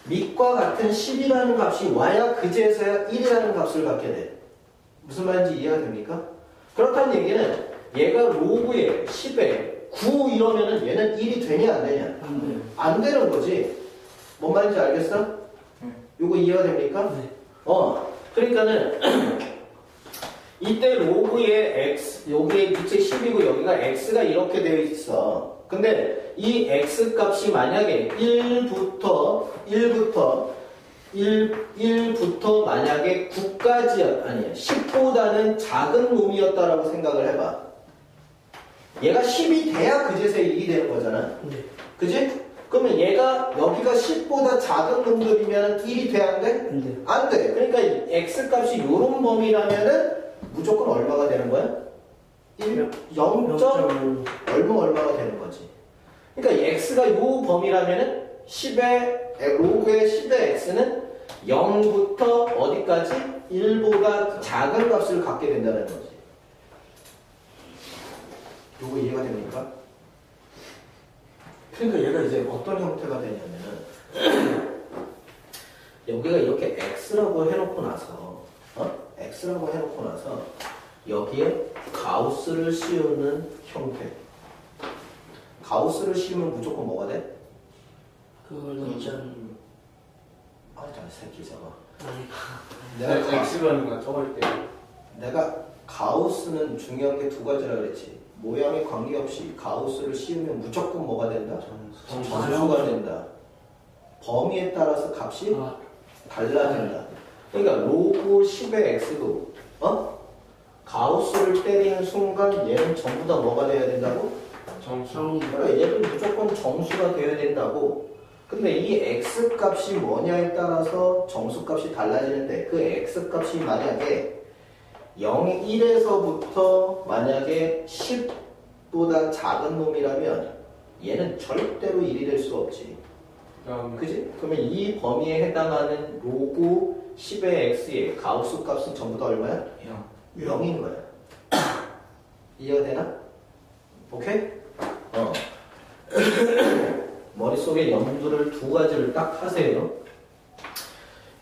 밑과 같은 10이라는 값이 와야 그제서야 1이라는 값을 갖게 돼. 무슨 말인지 이해가 됩니까? 그렇다는 얘기는 얘가 로그에 10에 9 이러면은 얘는 1이 되냐 안 되냐? 안 돼요. 안 되는 거지. 뭔 말인지 알겠어? 요거 이해가 됩니까? 네. 그러니까는 이때 로그의 x, 여기에 밑에 10이고 여기가 x가 이렇게 되어 있어. 근데 이 x 값이 만약에 1부터 만약에 9까지 아니야 10보다는 작은 놈이었다라고 생각을 해봐. 얘가 10이 돼야 그제서 1이 되는 거잖아. 네. 그지? 그러면 얘가 여기가 10보다 작은 놈들이면 1이 돼 안 돼? 안 돼요. 안 돼. 그러니까 이 x 값이 요런 범위라면은 무조건 얼마가 되는 거야? 1, 0. 얼마가 되는 거지. 그러니까 x가 요 범위라면은 10의 로그의 10의 x는 0부터 어디까지? 1보다 작은 값을 갖게 된다는 거지. 요거 이해가 됩니까? 그러니까 얘가 이제 어떤 형태가 되냐면은 여기가 이렇게 x라고 해놓고 나서 x라고 해놓고 나서 여기에 가우스를 씌우는 형태. 가우스를 씌우면 무조건 뭐가 돼? 그걸 넣지 않는. 아, 저 새끼 저거. 아니. 내가 X라는 건 적을 때 내가 가우스는 중요한 게 두 가지라 그랬지. 모양에 관계없이 가우스를 씌우면 무조건 뭐가 된다? 정수가 된다. 범위에 따라서 값이 달라진다. 그러니까 로그 10의 x도 가우스를 때리는 순간 얘는 전부 다 뭐가 돼야 된다고? 정수. 그래, 얘는 무조건 정수가 돼야 된다고. 근데 이 x 값이 뭐냐에 따라서 정수 값이 달라지는데 그 x 값이 만약에 0, 1에서부터 만약에 10보다 작은 놈이라면 얘는 절대로 1이 될 수 없지. 그지? 그러면 이 범위에 해당하는 로그 10의 x의 가우스 값은 전부 다 얼마야? 0인 거야. 이해가 되나? 오케이? 머릿속에 염두를 두 가지를 딱 하세요.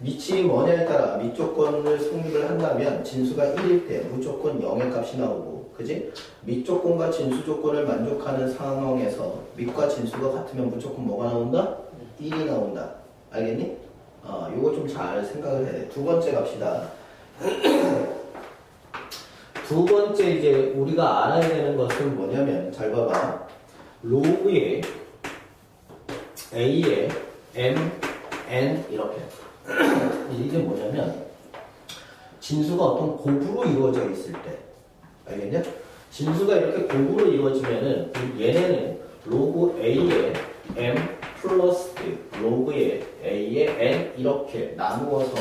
밑이 뭐냐에 따라 밑 조건을 성립을 한다면 진수가 1일 때 무조건 0의 값이 나오고, 그지? 밑 조건과 진수 조건을 만족하는 상황에서 밑과 진수가 같으면 무조건 뭐가 나온다? 1이 나온다. 알겠니? 요거 좀 잘 생각을 해야 돼. 두 번째 갑시다. 두 번째 이제 우리가 알아야 되는 것은 뭐냐면, 잘 봐봐. 로그의 A에 M, N 이렇게. 이게 뭐냐면 진수가 어떤 곱으로 이루어져 있을 때, 알겠냐? 진수가 이렇게 곱으로 이루어지면은 얘네는 로그 A에 M 플러스 로그의 A에 N 이렇게 나누어서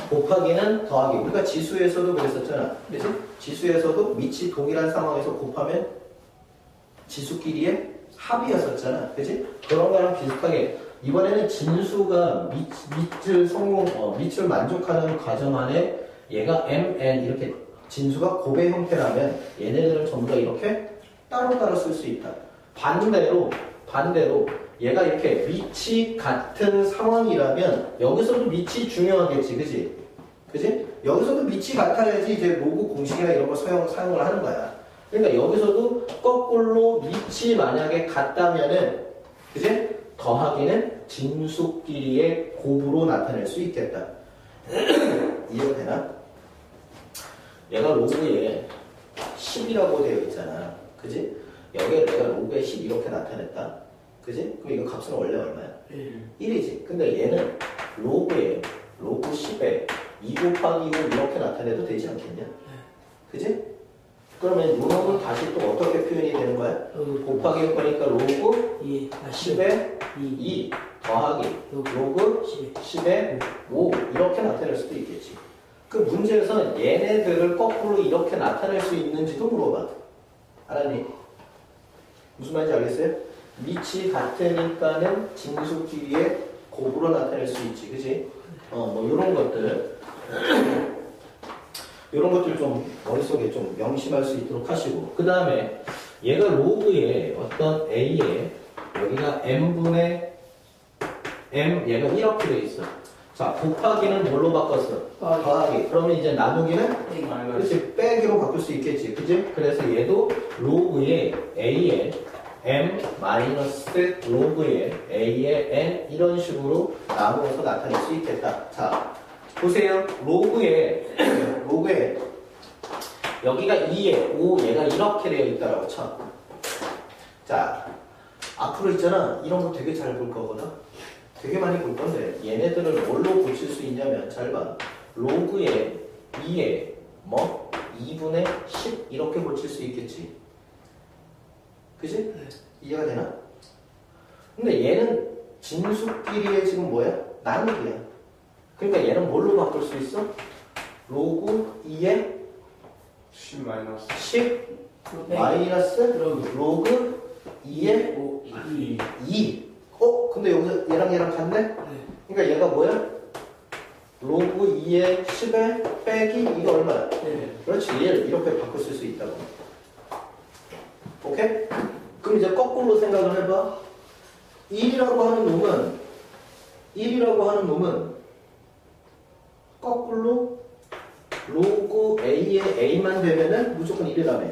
곱하기는 더하기. 우리가 지수에서도 그랬었잖아. 그래서 지수에서도 밑이 동일한 상황에서 곱하면 지수끼리의 합이었었잖아. 그치? 그런 거랑 비슷하게 이번에는 진수가 밑을 만족하는 과정 안에 얘가 M, N 이렇게 진수가 곱의 형태라면 얘네들은 전부 다 이렇게 따로따로 쓸 수 있다. 반대로 얘가 이렇게 밑이 같은 상황이라면 여기서도 밑이 중요하겠지. 그치? 그치? 여기서도 밑이 같아야지 이제 로그 공식이나 이런 걸 사용을 하는 거야. 그러니까 여기서도 거꾸로 밑이 만약에 같다면은, 그치? 더하기는 진수끼리의 곱으로 나타낼 수 있겠다. 이해가 되나? 얘가 로그에 10이라고 되어 있잖아. 그지? 여기에 내가 로그에 10 이렇게 나타냈다. 그지? 그럼 이거 값은 원래 얼마야? 1이지. 근데 얘는 로그 10에 2 곱하기 5 이렇게 나타내도 되지 않겠냐? 그지? 그러면 요 놈은 다시 또 어떻게 표현이 되는 거야? 곱하기 할 거니까 로그 10에 2 더하기 로그 10에 5 이렇게 나타낼 수도 있겠지. 그 문제에서는 얘네들을 거꾸로 이렇게 나타낼 수 있는지도 물어봐. 알았니? 무슨 말인지 알겠어요? 밑이 같으니까는 진수끼리의 곱으로 나타낼 수 있지. 그치? 뭐 요런 것들 요런 것들 좀 머릿속에 좀 명심할 수 있도록 하시고, 그 다음에 얘가 로그의 어떤 a에 여기가 m분의 m, 얘가 이렇게 돼 있어. 자, 곱하기는 뭘로 바꿨어? 더하기. 그러면 이제 나누기는 그렇지, 빼기로 바꿀 수 있겠지, 그지? 그래서 얘도 로그의 a에 m 마이너스 로그의 a에 n 이런 식으로 나누어서 나타낼 수 있겠다. 자, 보세요. 로그의 여기가 2에 5, 얘가 이렇게 되어 있다라고 쳐. 자, 앞으로 있잖아. 이런 거 되게 잘 볼 거거든. 되게 많이 볼 건데 얘네들을 뭘로 고칠 수 있냐면, 잘 봐. 로그의 2에 2분의 10 이렇게 고칠 수 있겠지. 그지? 이해가 되나? 근데 얘는 진수끼리의 지금 뭐야? 나누기야. 그러니까 얘는 뭘로 바꿀 수 있어? 로그 2에 10 마이너스 10 마이너스 로그 2에 2. 근데 여기서 얘랑 같네? 그러니까 얘가 뭐야? 로그 2에 10에 빼기 이거 얼마야? 그렇지, 얘를 이렇게 바꿀 수 있다고. 오케이? 그럼 이제 거꾸로 생각을 해봐. 1이라고 하는 놈은 거꾸로 로그 a에 a만 되면은 무조건 1이라며.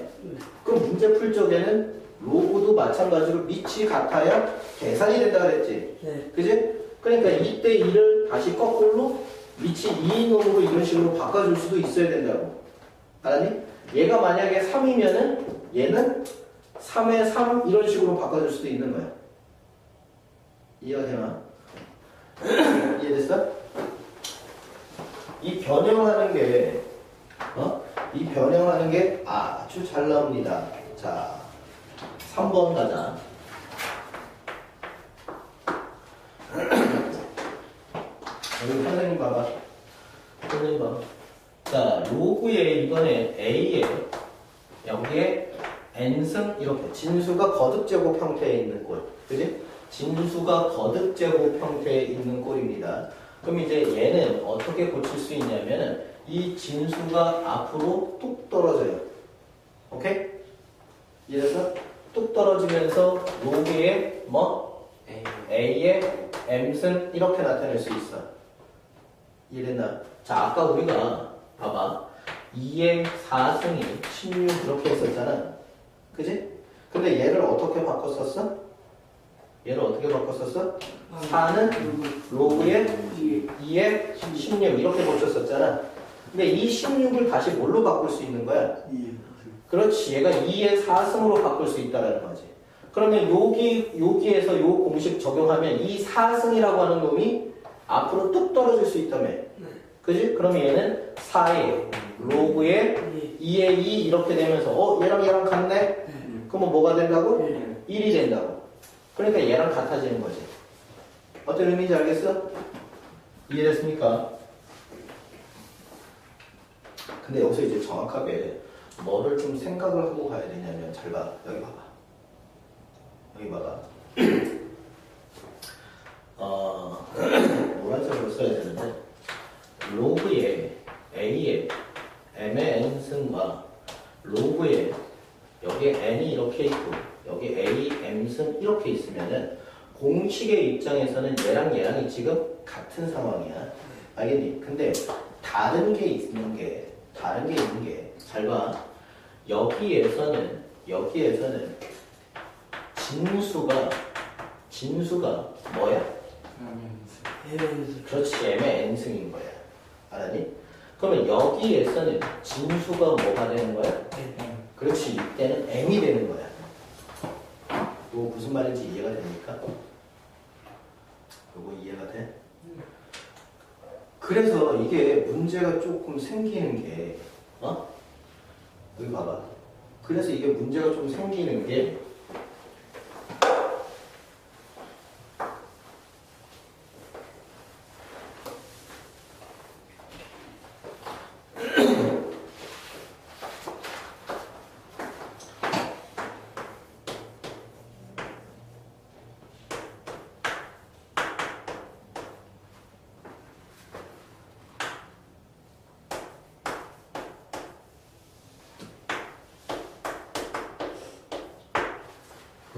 그럼 문제 풀 적에는 로그도 마찬가지로 밑이 같아야 계산이 된다 그랬지. 그지? 그러니까 이때 2를 다시 거꾸로 밑이 2인 놈으로 이런 식으로 바꿔줄 수도 있어야 된다고. 알았니? 얘가 만약에 3이면은 얘는 3에 3 이런 식으로 바꿔줄 수도 있는 거야. 이해가 되나? 이해됐어? 이 변형하는 게 아주 잘 나옵니다. 자, 3번 가자. 여기 선생님 봐봐. 자, 로그에 이번에 a에 여기에 n승 이렇게 진수가 거듭제곱 형태에 있는 꼴. 그지? 진수가 거듭제곱 형태에 있는 꼴입니다. 그럼 이제 얘는 어떻게 고칠 수 있냐면은 이 진수가 앞으로 뚝 떨어져요. 오케이? 이래서 뚝 떨어지면서 로그에 a에 m승 이렇게 나타낼 수 있어. 이해됐나? 자, 아까 우리가 봐봐. 2의 4승이 16 이렇게 했었잖아. 그지? 근데 얘를 어떻게 바꿨었어? 4는 로그에 2에 16 이렇게 고쳤었잖아. 근데 이 16을 다시 뭘로 바꿀 수 있는 거야? 그렇지. 얘가 2의 4승으로 바꿀 수 있다는 거지. 그러면 여기에서 요 공식 적용하면 이 4승이라고 하는 놈이 앞으로 뚝 떨어질 수 있다며. 그지? 그러면 얘는 4에 로그에 2에 2 이렇게 되면서 얘랑 같네? 그러면 뭐가 된다고? 1이 된다고. 그러니까 얘랑 같아지는 거지. 어떤 의미인지 알겠어? 이해됐습니까? 근데 여기서 이제 정확하게 뭐를 좀 생각을 하고 가야 되냐면, 잘 봐. 여기 봐봐. 노란색으로 써야 되는데, 로그에 a에 m의 n승과 로그에 여기에 n이 이렇게 있고 여기 a, m승 이렇게 있으면은 공식의 입장에서는 얘랑이 지금 같은 상황이야. 알겠니? 근데 다른 게 있는 게 잘 봐. 여기에서는 진수가 뭐야? 그렇지, m의 n승인 거야. 알았니? 그러면 여기에서는 진수가 뭐가 되는 거야? 그렇지, 이때는 m이 되는 거야. 이거 무슨 말인지 이해가 됩니까? 이거 이해가 돼? 그래서 이게 문제가 조금 생기는 게, 여기 봐봐. 그래서 이게 문제가 좀 생기는 게,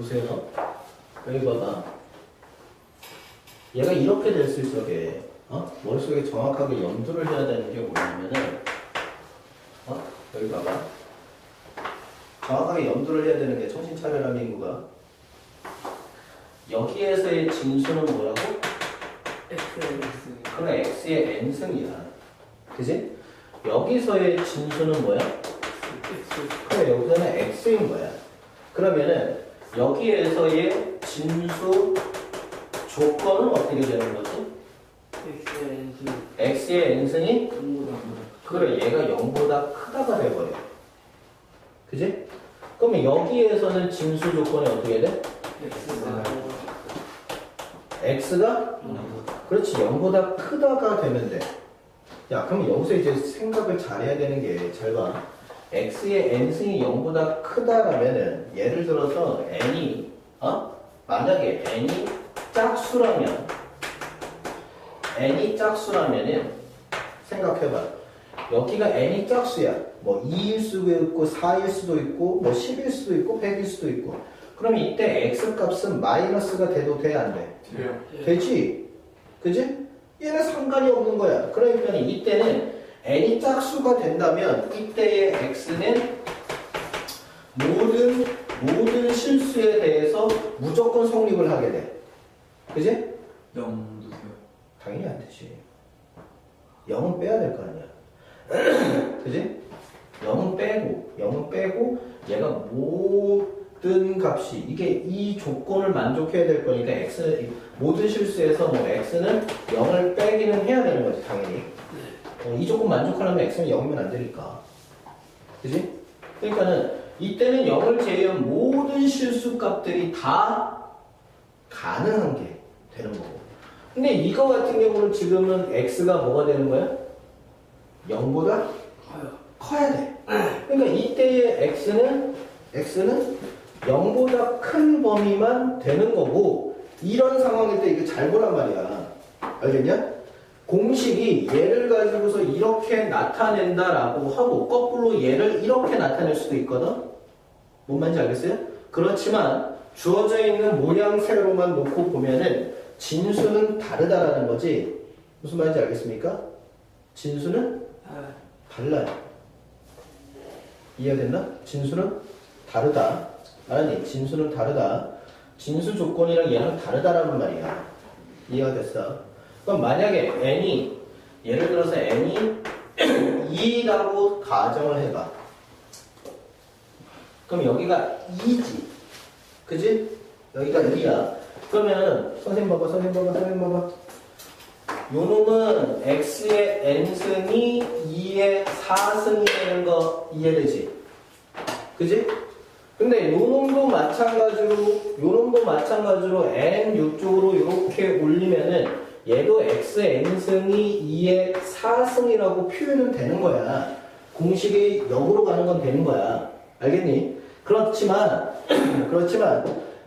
보세요. 여기 봐봐. 얘가 이렇게 됐을 적에 머릿속에 정확하게 염두를 해야 되는 게 뭐냐면은 여기 봐봐. 정확하게 염두를 해야 되는 게 정신 차려라 민구가. 여기에서의 진수는 뭐라고? 그래, x의 n승이야. 그지? 여기서의 진수는 뭐야? 그래, 여기서는 x인 거야. 그러면은 여기에서의 진수 조건은 어떻게 되는 거지? x의 n승이? 그래, 얘가 0보다 크다가 돼버려. 그지? 그러면 여기에서는 진수 조건이 어떻게 돼? x가? 그렇지, 0보다 크다가 되면 돼. 야, 그럼 여기서 이제 생각을 잘해야 되는 게, 잘 봐. x의 n승이 0보다 크다라면은, 예를 들어서 n이, 만약에 n이 짝수라면은, 생각해봐. 여기가 n이 짝수야. 뭐 2일 수도 있고, 4일 수도 있고, 뭐 10일 수도 있고, 100일 수도 있고. 그럼 이때 x 값은 마이너스가 돼도 돼, 안 돼? 돼요. 되지? 그지? 얘는 상관이 없는 거야. 그러니까 이때는 n이 짝수가 된다면 이때의 x는 모든 실수에 대해서 무조건 성립을 하게 돼. 그지? 0도 돼요. 당연히 안 되지. 0은 빼야 될 거 아니야. 그지? 0은 빼고 얘가 모든 값이 이게 이 조건을 만족해야 될 거니까 모든 실수에서 뭐 x는 0을 빼기는 해야 되는 거지 당연히. 이 조건 만족하려면 x는 0이면 안 되니까. 그지? 그러니까는 이때는 0을 제외한 모든 실수 값들이 다 가능한 게 되는 거고. 근데 이거 같은 경우는 지금은 x가 뭐가 되는 거야? 0보다 커야 돼. 그러니까 이때의 x는 0보다 큰 범위만 되는 거고, 이런 상황일 때 이거 잘 보란 말이야. 알겠냐? 공식이 얘를 가지고서 이렇게 나타낸다라고 하고 거꾸로 얘를 이렇게 나타낼 수도 있거든? 뭔 말인지 알겠어요? 그렇지만 주어져 있는 모양새로만 놓고 보면은 진수는 다르다라는 거지. 무슨 말인지 알겠습니까? 진수는 달라요. 이해됐나? 진수는 다르다. 알았니? 진수는 다르다. 진수 조건이랑 얘랑 다르다라는 말이야. 이해가 됐어? 그럼 만약에 n이, 예를 들어서 n이 2라고 가정을 해봐. 그럼 여기가 2지. 그지? 여기가 2야. 그러면 선생님 봐봐. 요 놈은 x의 n승이 2의 4승이 되는 거 이해되지? 그지? 근데 요 놈도 마찬가지로 n 요쪽으로 이렇게 올리면은 얘도 x n승이 2의 4승이라고 표현은 되는 거야. 공식이 역으로 가는 건 되는 거야. 알겠니? 그렇지만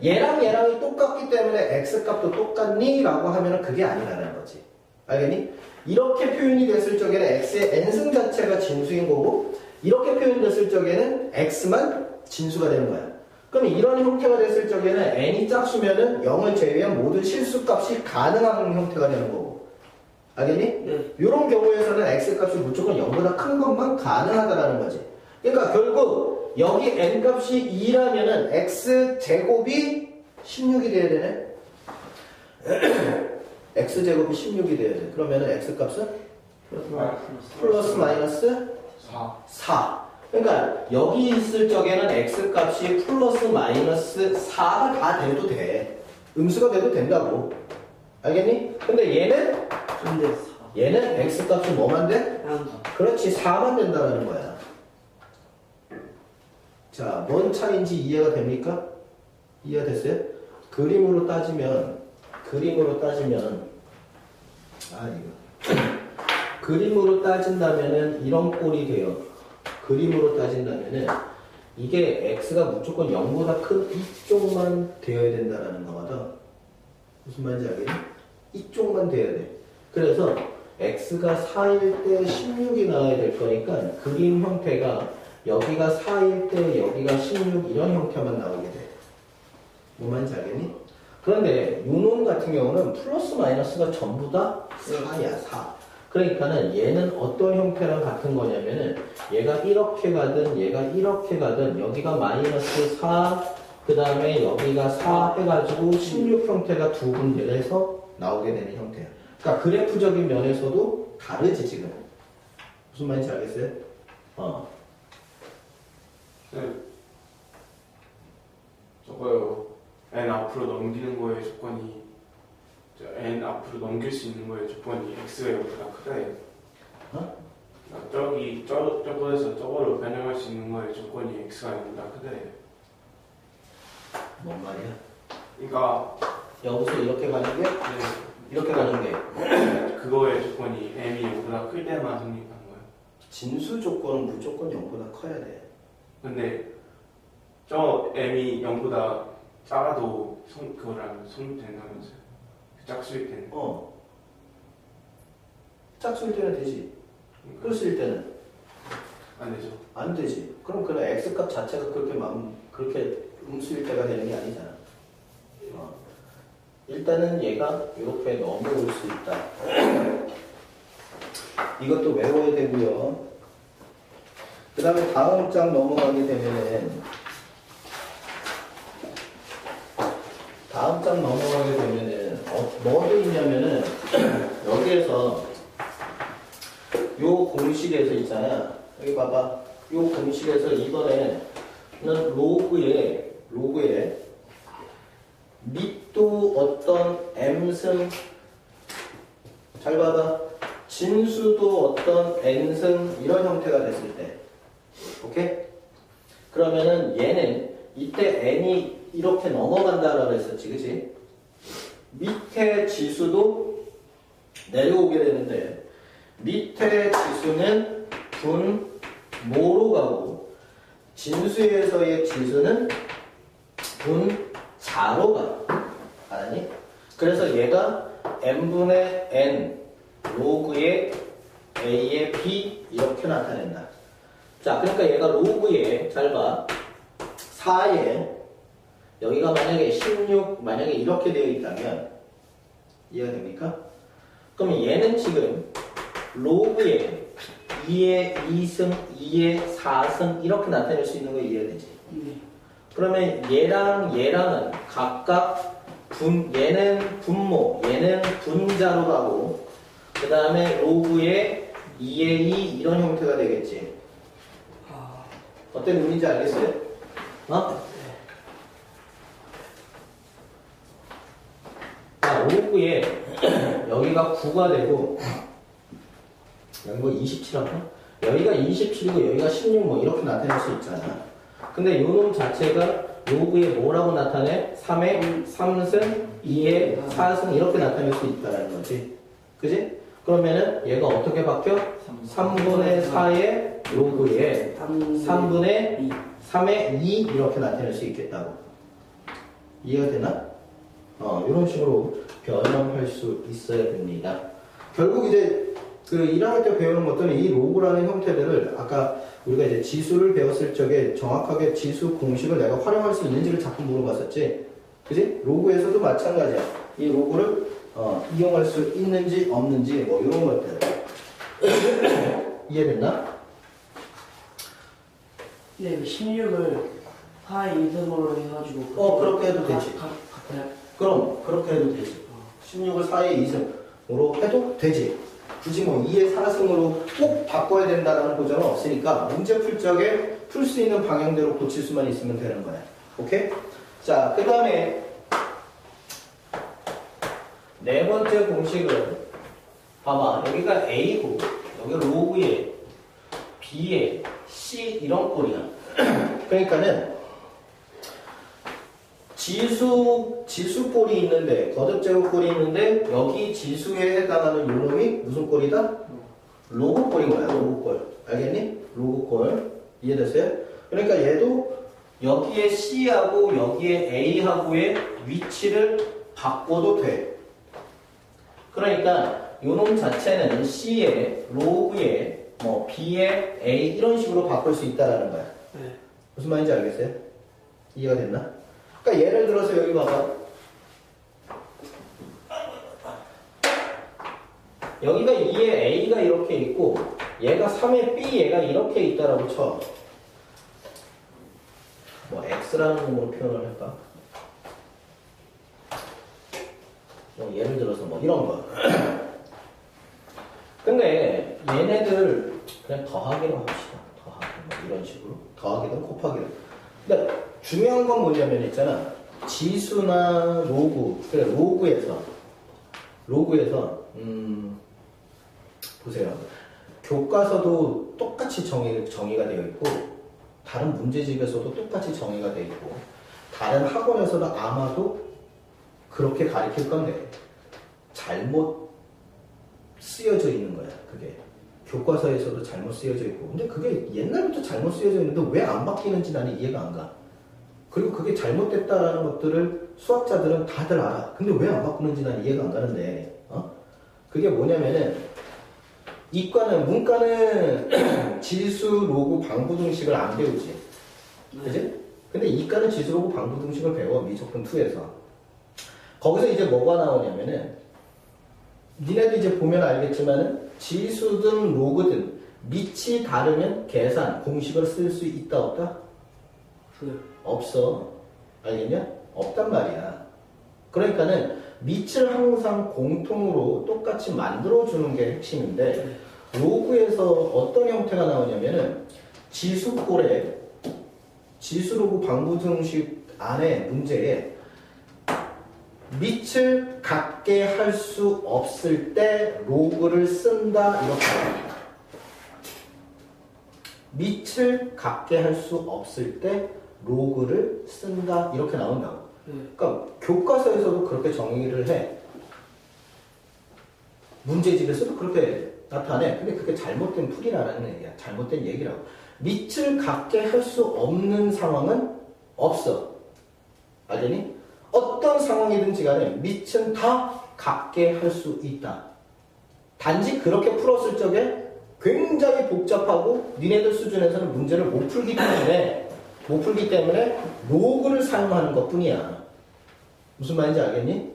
얘랑이 똑같기 때문에 x값도 똑같니? 라고 하면은 그게 아니라는 거지. 알겠니? 이렇게 표현이 됐을 적에는 x의 n승 자체가 진수인 거고, 이렇게 표현됐을 적에는 x만 진수가 되는 거야. 그럼 이런 형태가 됐을 적에는 n이 짝수면은 0을 제외한 모든 실수값이 가능한 형태가 되는 거고. 알겠니? 네. 이런 경우에서는 x값이 무조건 0보다 큰 것만 가능하다라는 거지. 그러니까 결국 여기 n값이 2라면은 x제곱이 16이 돼야 되네. x제곱이 16이 돼야 돼. 그러면은 x값은 플러스 마이너스 4. 그러니까 여기 있을 적에는 x값이 플러스 마이너스 4가 다 돼도 돼. 음수가 돼도 된다고. 알겠니? 근데 얘는 x값이 뭐만 돼? 그렇지, 4만 된다는 거야. 자, 뭔 차이인지 이해가 됩니까? 이해가 됐어요? 그림으로 따지면 그림으로 따진다면은 이런 꼴이 돼요. 그림으로 따진다면은 이게 x가 무조건 0보다 큰 이쪽만 되어야 된다라는 거거든. 무슨 말인지 알겠니? 이쪽만 돼야 돼. 그래서 x가 4일 때 16이 나와야 될 거니까 그림 형태가 여기가 4일 때 여기가 16 이런 형태만 나오게 돼. 뭔 말인지 알겠니? 그런데 요놈 같은 경우는 플러스 마이너스가 전부 다 4야, 4. 그러니까는 얘는 어떤 형태랑 같은 거냐면은 얘가 이렇게 가든 얘가 이렇게 가든 여기가 마이너스 4, 그 다음에 여기가 4 해가지고 16 형태가 두 군데에서 나오게 되는 형태야. 그러니까 그래프적인 면에서도 다르지, 지금. 무슨 말인지 알겠어요? 네. 저거요. n 앞으로 넘기는 거의 조건이 n 앞으로 넘길 수 있는 거의 조건이 x가 0보다 크다예요. 저거에서 저거로 변형할 수 있는 거의 조건이 x가 0보다 크다예요. 뭔 말이야? 그러니까 여기서 이렇게 가는 게 이렇게 가는 게 그거의 조건이 m이 0보다 클 때만 성립하는 거예요. 진수 조건은 무조건 0보다 커야 돼. 근데 저 m이 0보다 작아도 그거랑 성립된다면서요? 짝수일 때는. 짝수일 때는 되지. 플러스일 때는 안 되죠. 안 되지. 그럼 그런 x값 자체가 그렇게 음수일 때가 되는 게 아니잖아. 일단은 얘가 이렇게 넘어올 수 있다. 이것도 외워야 되고요. 그 다음에 다음 장 넘어가게 되면은 뭐도 있냐면은 여기에서 요 공식에서 있잖아. 여기 봐봐. 요 공식에서 이번에는 로그에 밑도 어떤 m승, 잘 봐봐. 진수도 어떤 n승 이런 형태가 됐을 때, 오케이? 그러면은 얘는 이때 n이 이렇게 넘어간다라고 했었지, 그치? 밑에 지수도 내려오게 되는데 밑에 지수는 분모로 가고 진수에서의 지수는 분자로 가. 알았니? 그래서 얘가 n분의 n 로그의 a의 b 이렇게 나타낸다. 자, 그러니까 얘가 로그의, 잘 봐, 4에 여기가 만약에 16 만약에 이렇게 되어 있다면 이해가 됩니까? 그럼 얘는 지금 로그의 2의 2승, 2의 4승 이렇게 나타낼 수 있는 거 이해되지? 그러면 얘랑은 각각 얘는 분모, 얘는 분자로 가고 그 다음에 로그의 2의 2 이런 형태가 되겠지. 어떤 의미인지 알겠어요? 자, 로그에 여기가 9가 되고 여기 뭐 27할까? 여기가 27이고 여기가 16 뭐 이렇게 나타낼 수 있잖아. 근데 요놈 자체가 로그에 뭐라고 나타내? 3의 3승, 2의 4승 이렇게 나타낼 수 있다는 거지. 그지? 그러면은 얘가 어떻게 바뀌어? 3분의 4의 로그에 3분의 3의 2 이렇게 나타낼 수 있겠다고. 이해가 되나? 이런 식으로 변형할 수 있어야 됩니다. 결국 이제 그 1학년 때 배우는 것들은 이 로그라는 형태들을 아까 우리가 이제 지수를 배웠을 적에 정확하게 지수 공식을 내가 활용할 수 있는지를 자꾸 물어봤었지. 그지? 로그에서도 마찬가지야. 이 로그를 이용할 수 있는지 없는지 뭐 이런 것들. 이해됐나? 네, 16을 4의 2승으로 해가지고 그렇게 해도 되지. 같아요? 그럼 그렇게 해도 되지. 16을 4의 2승으로 해도 되지. 굳이 뭐 2의 4승으로 꼭 바꿔야 된다는 보장은 없으니까 문제 풀 적에 풀 수 있는 방향대로 고칠 수만 있으면 되는 거야. 오케이? 자, 그 다음에 네 번째 공식은 봐봐. 여기가 A고 여기 로그에 B에 C 이런 꼴이야. 그러니까는 지수 꼴이 있는데, 거듭제곱 꼴이 있는데, 여기 지수에 해당하는 요놈이 무슨 꼴이다? 로그 꼴인 거야, 로그 꼴. 알겠니? 로그 꼴. 이해됐어요? 그러니까 얘도 여기에 C하고 여기에 A하고의 위치를 바꿔도 돼. 그러니까 요놈 자체는 C에, 로그에, 뭐, B에, A 이런 식으로 바꿀 수 있다라는 거야. 네. 무슨 말인지 알겠어요? 이해가 됐나? 그러니까 예를 들어서 여기 봐봐. 여기가 2에 A가 이렇게 있고 얘가 3에 B 얘가 이렇게 있다라고 쳐. 뭐 X라는 놈으로 표현을 할까? 뭐 예를 들어서 뭐 이런 거. 근데 얘네들 그냥 더하기로 합시다. 더하기 뭐 이런 식으로 더하기든 곱하기든. 근데 중요한 건 뭐냐면 있잖아. 지수나 로그. 그래 로그에서 보세요. 교과서도 똑같이 정의가 되어 있고 다른 문제집에서도 똑같이 정의가 되어 있고 다른 학원에서도 아마도 그렇게 가르칠 건데 잘못 쓰여져 있는 거야. 그게 교과서에서도 잘못 쓰여져 있고 근데 그게 옛날부터 잘못 쓰여져 있는데 왜 안 바뀌는지 나는 이해가 안 가. 그리고 그게 잘못됐다라는 것들을 수학자들은 다들 알아. 근데 왜 안 바꾸는지 난 이해가 안 가는데 그게 뭐냐면은 이과는 문과는 지수, 로그, 방부등식을 안 배우지. 그지? 근데 이과는 지수, 로그, 방부등식을 배워. 미적분 2에서. 거기서 이제 뭐가 나오냐면은 니네도 이제 보면 알겠지만은 지수든 로그든 밑이 다르면 계산, 공식을 쓸 수 있다 없다? 없어. 알겠냐? 없단 말이야. 그러니까는 밑을 항상 공통으로 똑같이 만들어주는 게 핵심인데 로그에서 어떤 형태가 나오냐면은 지수꼴에 지수로그 방부등식 안에 문제에 밑을 같게 할 수 없을 때 로그를 쓴다 이렇게 합니다. 밑을 같게 할 수 없을 때 로그를 쓴다 이렇게 나온다고. 그러니까 교과서에서도 그렇게 정의를 해. 문제집에서도 그렇게 나타내. 근데 그게 잘못된 풀이라는 얘기야. 잘못된 얘기라고. 밑을 같게 할 수 없는 상황은 없어. 알겠니? 어떤 상황이든지 간에 밑은 다 같게 할 수 있다. 단지 그렇게 풀었을 적에 굉장히 복잡하고 니네들 수준에서는 문제를 못 풀기 때문에 로그를 사용하는 것 뿐이야. 무슨 말인지 알겠니?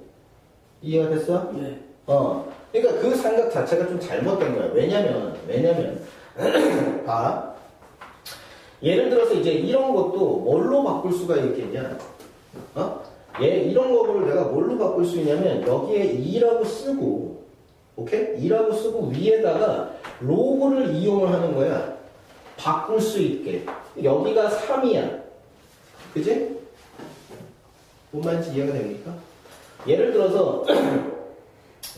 이해가 됐어? 네. 그러니까 그 생각 자체가 좀 잘못된 거야. 왜냐면 봐. 예를 들어서 이제 이런 것도 뭘로 바꿀 수가 있겠냐? 이런 거를 내가 뭘로 바꿀 수 있냐면 여기에 2라고 쓰고, 오케이? 2라고 쓰고 위에다가 로그를 이용을 하는 거야. 바꿀 수 있게. 여기가 3이야. 그지? 뭔 말인지 이해가 됩니까? 예를 들어서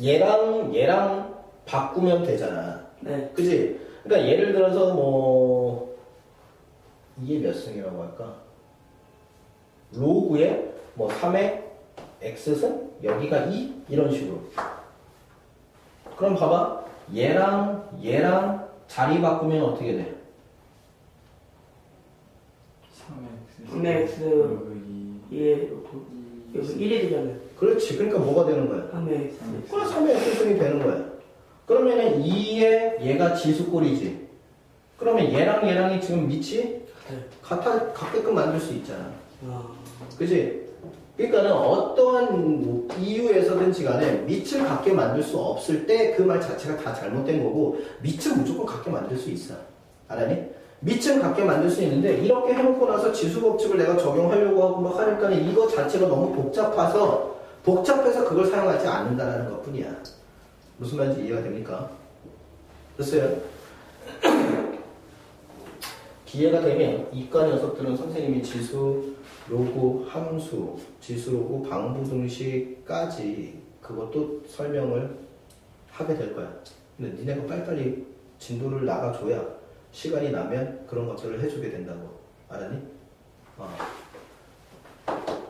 얘랑 바꾸면 되잖아. 네. 그지? 그러니까 예를 들어서 뭐 이게 몇 승이라고 할까? 로그에 뭐 3의 x승 여기가 2 이런 식으로. 그럼 봐봐. 얘랑 자리 바꾸면 어떻게 돼? 3x 예, 여기 1이 되잖아요. 그렇지. 그러니까 뭐가 되는 거야? 3x. 그래 3의 x승이 되는 거야. 그러면은 2에 얘가 지수꼴이지. 그러면 얘랑이 지금 밑이 같게끔 만들 수 있잖아. 그지? 그러니까는 어떠한 이유에서든지 간에 밑을 같게 만들 수 없을 때 그 말 자체가 다 잘못된 거고 밑을 무조건 같게 만들 수 있어. 알았니? 밑은 같게 만들 수 있는데 이렇게 해놓고 나서 지수법칙을 내가 적용하려고 하고 막 하니까 이거 자체가 너무 복잡해서 그걸 사용하지 않는다는 것 뿐이야. 무슨 말인지 이해가 됩니까? 됐어요? 기회가 되면 이과 녀석들은 선생님이 지수, 로그, 함수, 지수, 로그, 방부등식까지 그것도 설명을 하게 될 거야. 근데 니네가 빨리빨리 진도를 나가줘야 시간이 나면 그런 것들을 해주게 된다고. 알았니?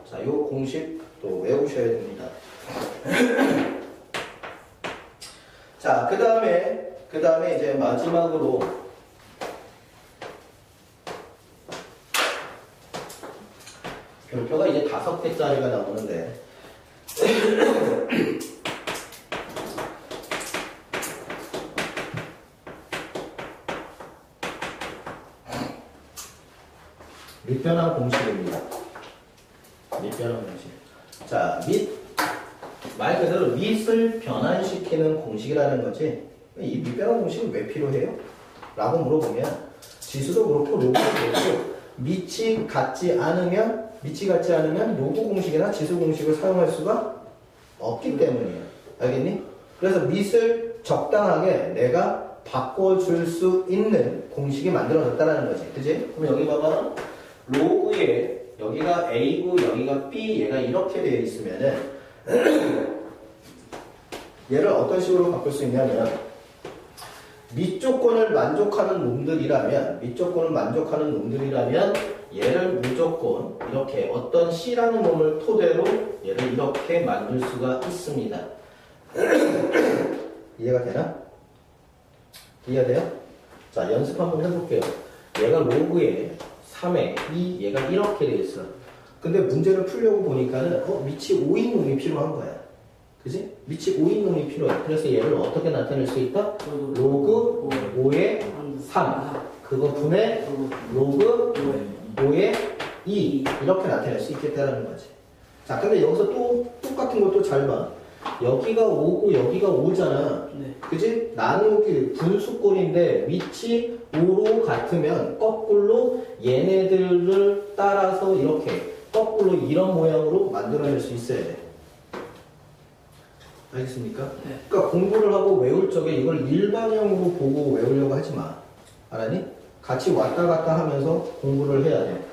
자, 요 공식 또 외우셔야 됩니다. 자, 그 다음에 이제 마지막으로 별표가 이제 5개짜리가 나오는데 밀변한 공식입니다. 밑변환 공식. 자, 말 그대로 밑을 변환시키는 공식이라는 거지. 이 밑변환 공식은 왜 필요해요? 라고 물어보면 지수도 그렇고 로그도 그렇고 밑이 같지 않으면 로그 공식이나 지수 공식을 사용할 수가 없기 때문이에요. 알겠니? 그래서 밑을 적당하게 내가 바꿔줄 수 있는 공식이 만들어졌다는 거지. 그지? 그럼 여기 봐봐. 로그에 여기가 A고 여기가 B 얘가 이렇게 되어 있으면은 얘를 어떤 식으로 바꿀 수 있냐면 밑조건을 만족하는 놈들이라면 얘를 무조건 이렇게 어떤 C라는 놈을 토대로 얘를 이렇게 만들 수가 있습니다. 이해가 되나? 이해가 돼요? 자, 연습 한번 해볼게요. 얘가 로그에 3에 2, 얘가 이렇게 돼 있어. 근데 문제를 풀려고 보니까는 밑이 5인 놈이 필요한 거야. 그지? 밑이 5인 놈이 필요해. 그래서 얘를 어떻게 나타낼 수 있다? 로그 5의 3 그거 분의 로그 5의 2 이렇게 나타낼 수 있겠다는 거지. 자, 근데 여기서 또 똑같은 것도 잘 봐. 여기가 5고 여기가 5잖아. 네. 그지? 나누기 분수꼴인데 밑이 5로 같으면 거꾸로 얘네들을 따라서 이렇게 거꾸로 이런 모양으로 만들어낼 수 있어야 돼. 알겠습니까? 네. 그러니까 공부를 하고 외울 적에 이걸 일반형으로 보고 외우려고 하지 마. 알았니? 같이 왔다 갔다 하면서 공부를 해야 돼.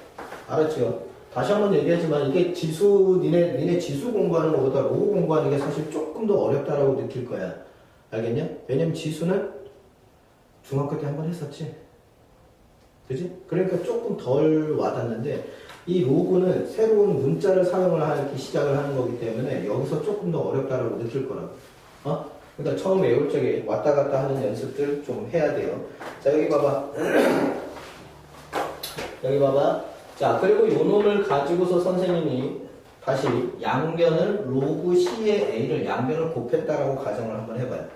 알았죠? 다시 한번 얘기하지만 이게 니네 지수 공부하는 것보다 로그 공부하는 게 사실 조금 더 어렵다라고 느낄 거야. 알겠냐? 왜냐면 지수는 중학교 때 한번 했었지. 그지? 그러니까 조금 덜 와닿는데 이 로그는 새로운 문자를 사용을 하기 시작을 하는 거기 때문에 여기서 조금 더 어렵다라고 느낄 거라고. 그러니까 처음 외울 적에 왔다 갔다 하는 연습들 좀 해야 돼요. 자, 여기 봐봐. 여기 봐봐. 자, 그리고 요 놈을 가지고서 선생님이 다시 양변을 로그 C의 A를 양변을 곱했다라고 가정을 한번 해봐요.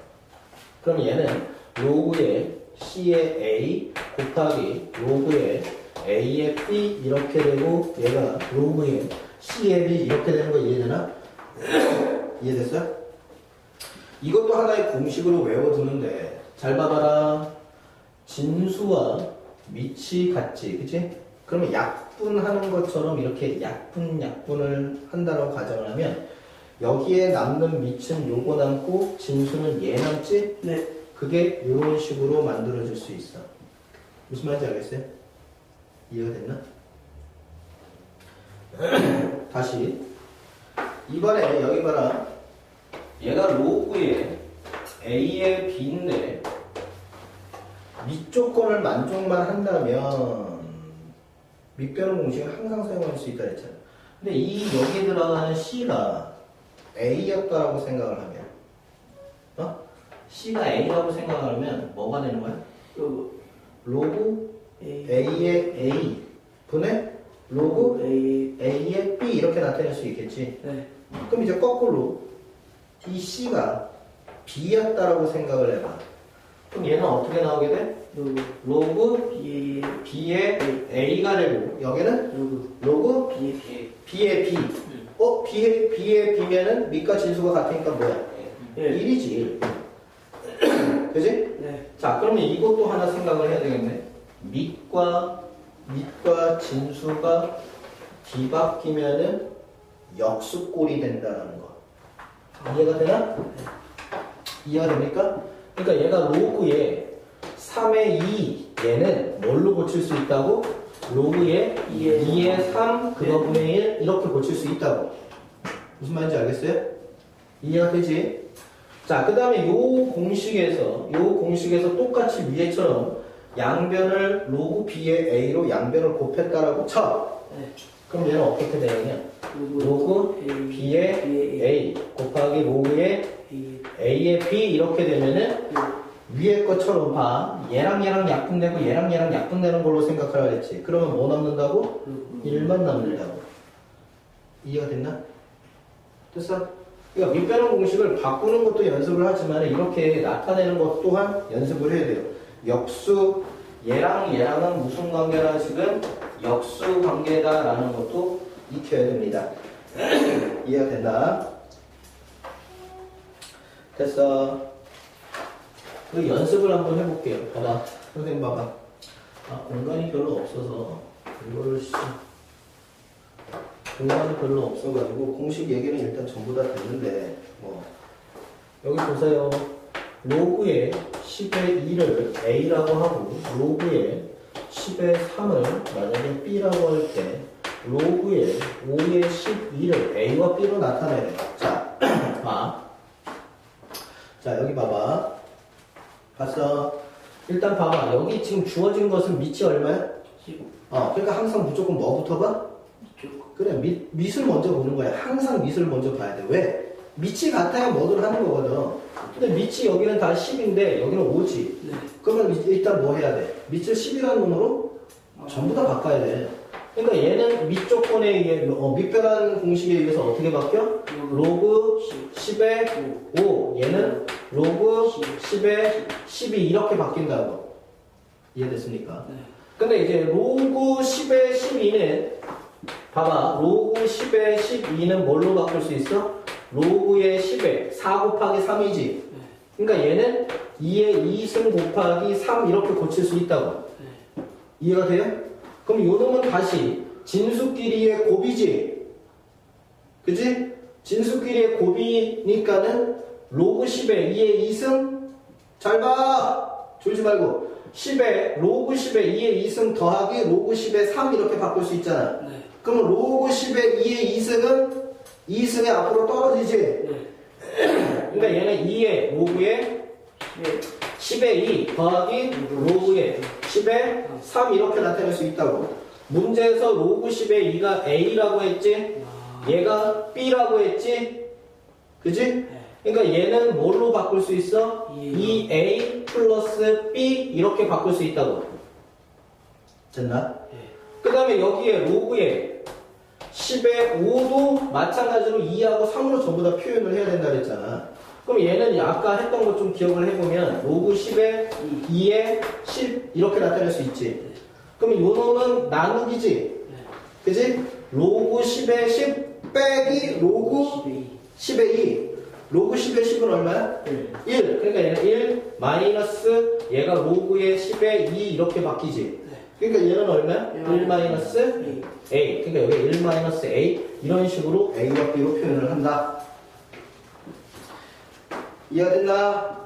그럼 얘는 로그의 C의 A 곱하기 로그의 A의 B 이렇게 되고 얘가 로그의 C의 B 이렇게 되는 거 이해되나? 이해됐어요? 이것도 하나의 공식으로 외워두는데 잘 봐봐라. 진수와 밑이 같지, 그치? 그러면 약분하는 것처럼 이렇게 약분을 한다고 가정을 하면 여기에 남는 밑은 요거 남고 진수는 얘 남지? 네. 그게 이런 식으로 만들어질 수 있어. 무슨 말인지 알겠어요? 이해가 됐나? 다시 이번에 여기 봐라. 얘가 로그의 A의 B인데 밑조건을 만족만 한다면 밑변환 공식은 항상 사용할 수 있다 했잖아. 근데 여기에 들어가는 C가 A였다라고 생각을 하면 C가 A라고 생각을 하면 뭐가 되는 거야? 로그 A의 A 분의 로그 A의 B 이렇게 나타낼 수 있겠지. 네. 그럼 이제 거꾸로 이 C가 B였다라고 생각을 해봐. 그럼 얘는 어떻게 나오게 돼? 로그 B의 A가 되고 여기는 로그 B의 B. B의 B면은 밑과 진수가 같으니까 뭐야? 1이지. 그지? 네. 자, 그러면 이것도 하나 생각을 해야 되겠네. 밑과 진수가 뒤바뀌면은 역수꼴이 된다는 거. 이해가 되나? 이해가 됩니까? 그러니까 얘가 로그의 3의 2 얘는 뭘로 고칠 수 있다고? 로그의 2의 3 그거 분의 1 이렇게 고칠 수 있다고. 무슨 말인지 알겠어요? 이해가 되지? 자, 그 다음에 요 공식에서 똑같이 위에처럼 양변을 로그 B의 A로 양변을 곱했다라고 쳐. 네. 그럼 얘는 어떻게 되느냐? 로그 B의 A 곱하기 로그의 A의 B 이렇게 되면은 위에 것처럼 봐. 얘랑 약분되고 얘랑 약분되는 걸로 생각하라 했지. 그러면 뭐 남는다고? 1만 남는다고. 이해가 됐나? 됐어? 그러니까 밑변환 공식을 바꾸는 것도 연습을 하지만 이렇게 나타내는 것 또한 연습을 해야 돼요. 역수 얘랑은 무슨 관계라 지금 역수 관계다라는 것도 익혀야 됩니다. 이해가 됐나? 됐어. 그 연습을 한번 해볼게요. 봐봐. 선생님 봐봐. 아, 공간이 별로 없어서 이거를 공간이 별로 없어가지고 공식 얘기는 일단 전부 다 됐는데 여기 보세요. 로그의 10의 2를 A라고 하고 로그의 10의 3을 만약에 B라고 할 때 로그의 5의 12를 A와 B로 나타내래. 자, 봐. 자, 여기 봐봐. 봤어? 일단 봐봐. 여기 지금 주어진 것은 밑이 얼마야? 10. 그러니까 항상 무조건 뭐부터 봐? 그래, 밑을 먼저 보는 거야. 항상 밑을 먼저 봐야 돼. 왜? 밑이 같아야 뭐든 하는 거거든. 근데 밑이 여기는 다 10인데 여기는 5지. 네. 그러면 일단 뭐 해야 돼? 밑을 10이라는 놈으로 전부 다 바꿔야 돼. 그러니까 얘는 밑 조건에 의해, 밑변환 공식에 의해서 어떻게 바뀌어? 로그 10의 5. 얘는 로그 10의 12 이렇게 바뀐다는 거. 이해됐습니까? 네. 근데 이제 로그 10의 12는 봐봐. 로그 10의 12는 뭘로 바꿀 수 있어? 로그의 10에 4 곱하기 3이지. 네. 그러니까 얘는 2의 2승 곱하기 3 이렇게 고칠 수 있다고. 네. 이해가 돼요? 그럼 요 놈은 다시 진수끼리의 곱이지. 그지? 진수끼리의 곱이니까는 로그 10에 2의 2승 잘 봐! 졸지 말고 10에 로그 10에 2의 2승 더하기 로그 10에 3 이렇게 바꿀 수 있잖아. 네. 그러면 로그 10에 2의 2승은 2승에 앞으로 떨어지지. 네. 그러니까 얘는 2의 로그의 10의 2 더하기 로그의 10의 3 이렇게 나타낼 수 있다고. 문제에서 로그 10의 2가 A라고 했지? 얘가 B라고 했지? 그지? 그러니까 얘는 뭘로 바꿀 수 있어? 2A 플러스 B 이렇게 바꿀 수 있다고. 됐나? 그 다음에 여기에 로그에 10의 5도 마찬가지로 2하고 3으로 전부 다 표현을 해야 된다 그랬잖아. 그럼 얘는 아까 했던 것 좀 기억을 해보면 로그 10의 2에 10 이렇게 나타낼 수 있지. 그럼 요 놈은 나누기지. 그지? 로그 10의 10 빼기 로그 10의 2. 로그 10의 10은 얼마야? 1. 그러니까 얘는 1 마이너스 얘가 로그의 10의 2 이렇게 바뀌지. 그러니까 얘는 얼마야? 1 마이너스 A. 그러니까 여기 1 마이너스 A 이런 식으로 A와 B로 표현을 한다. 이해가 됐나?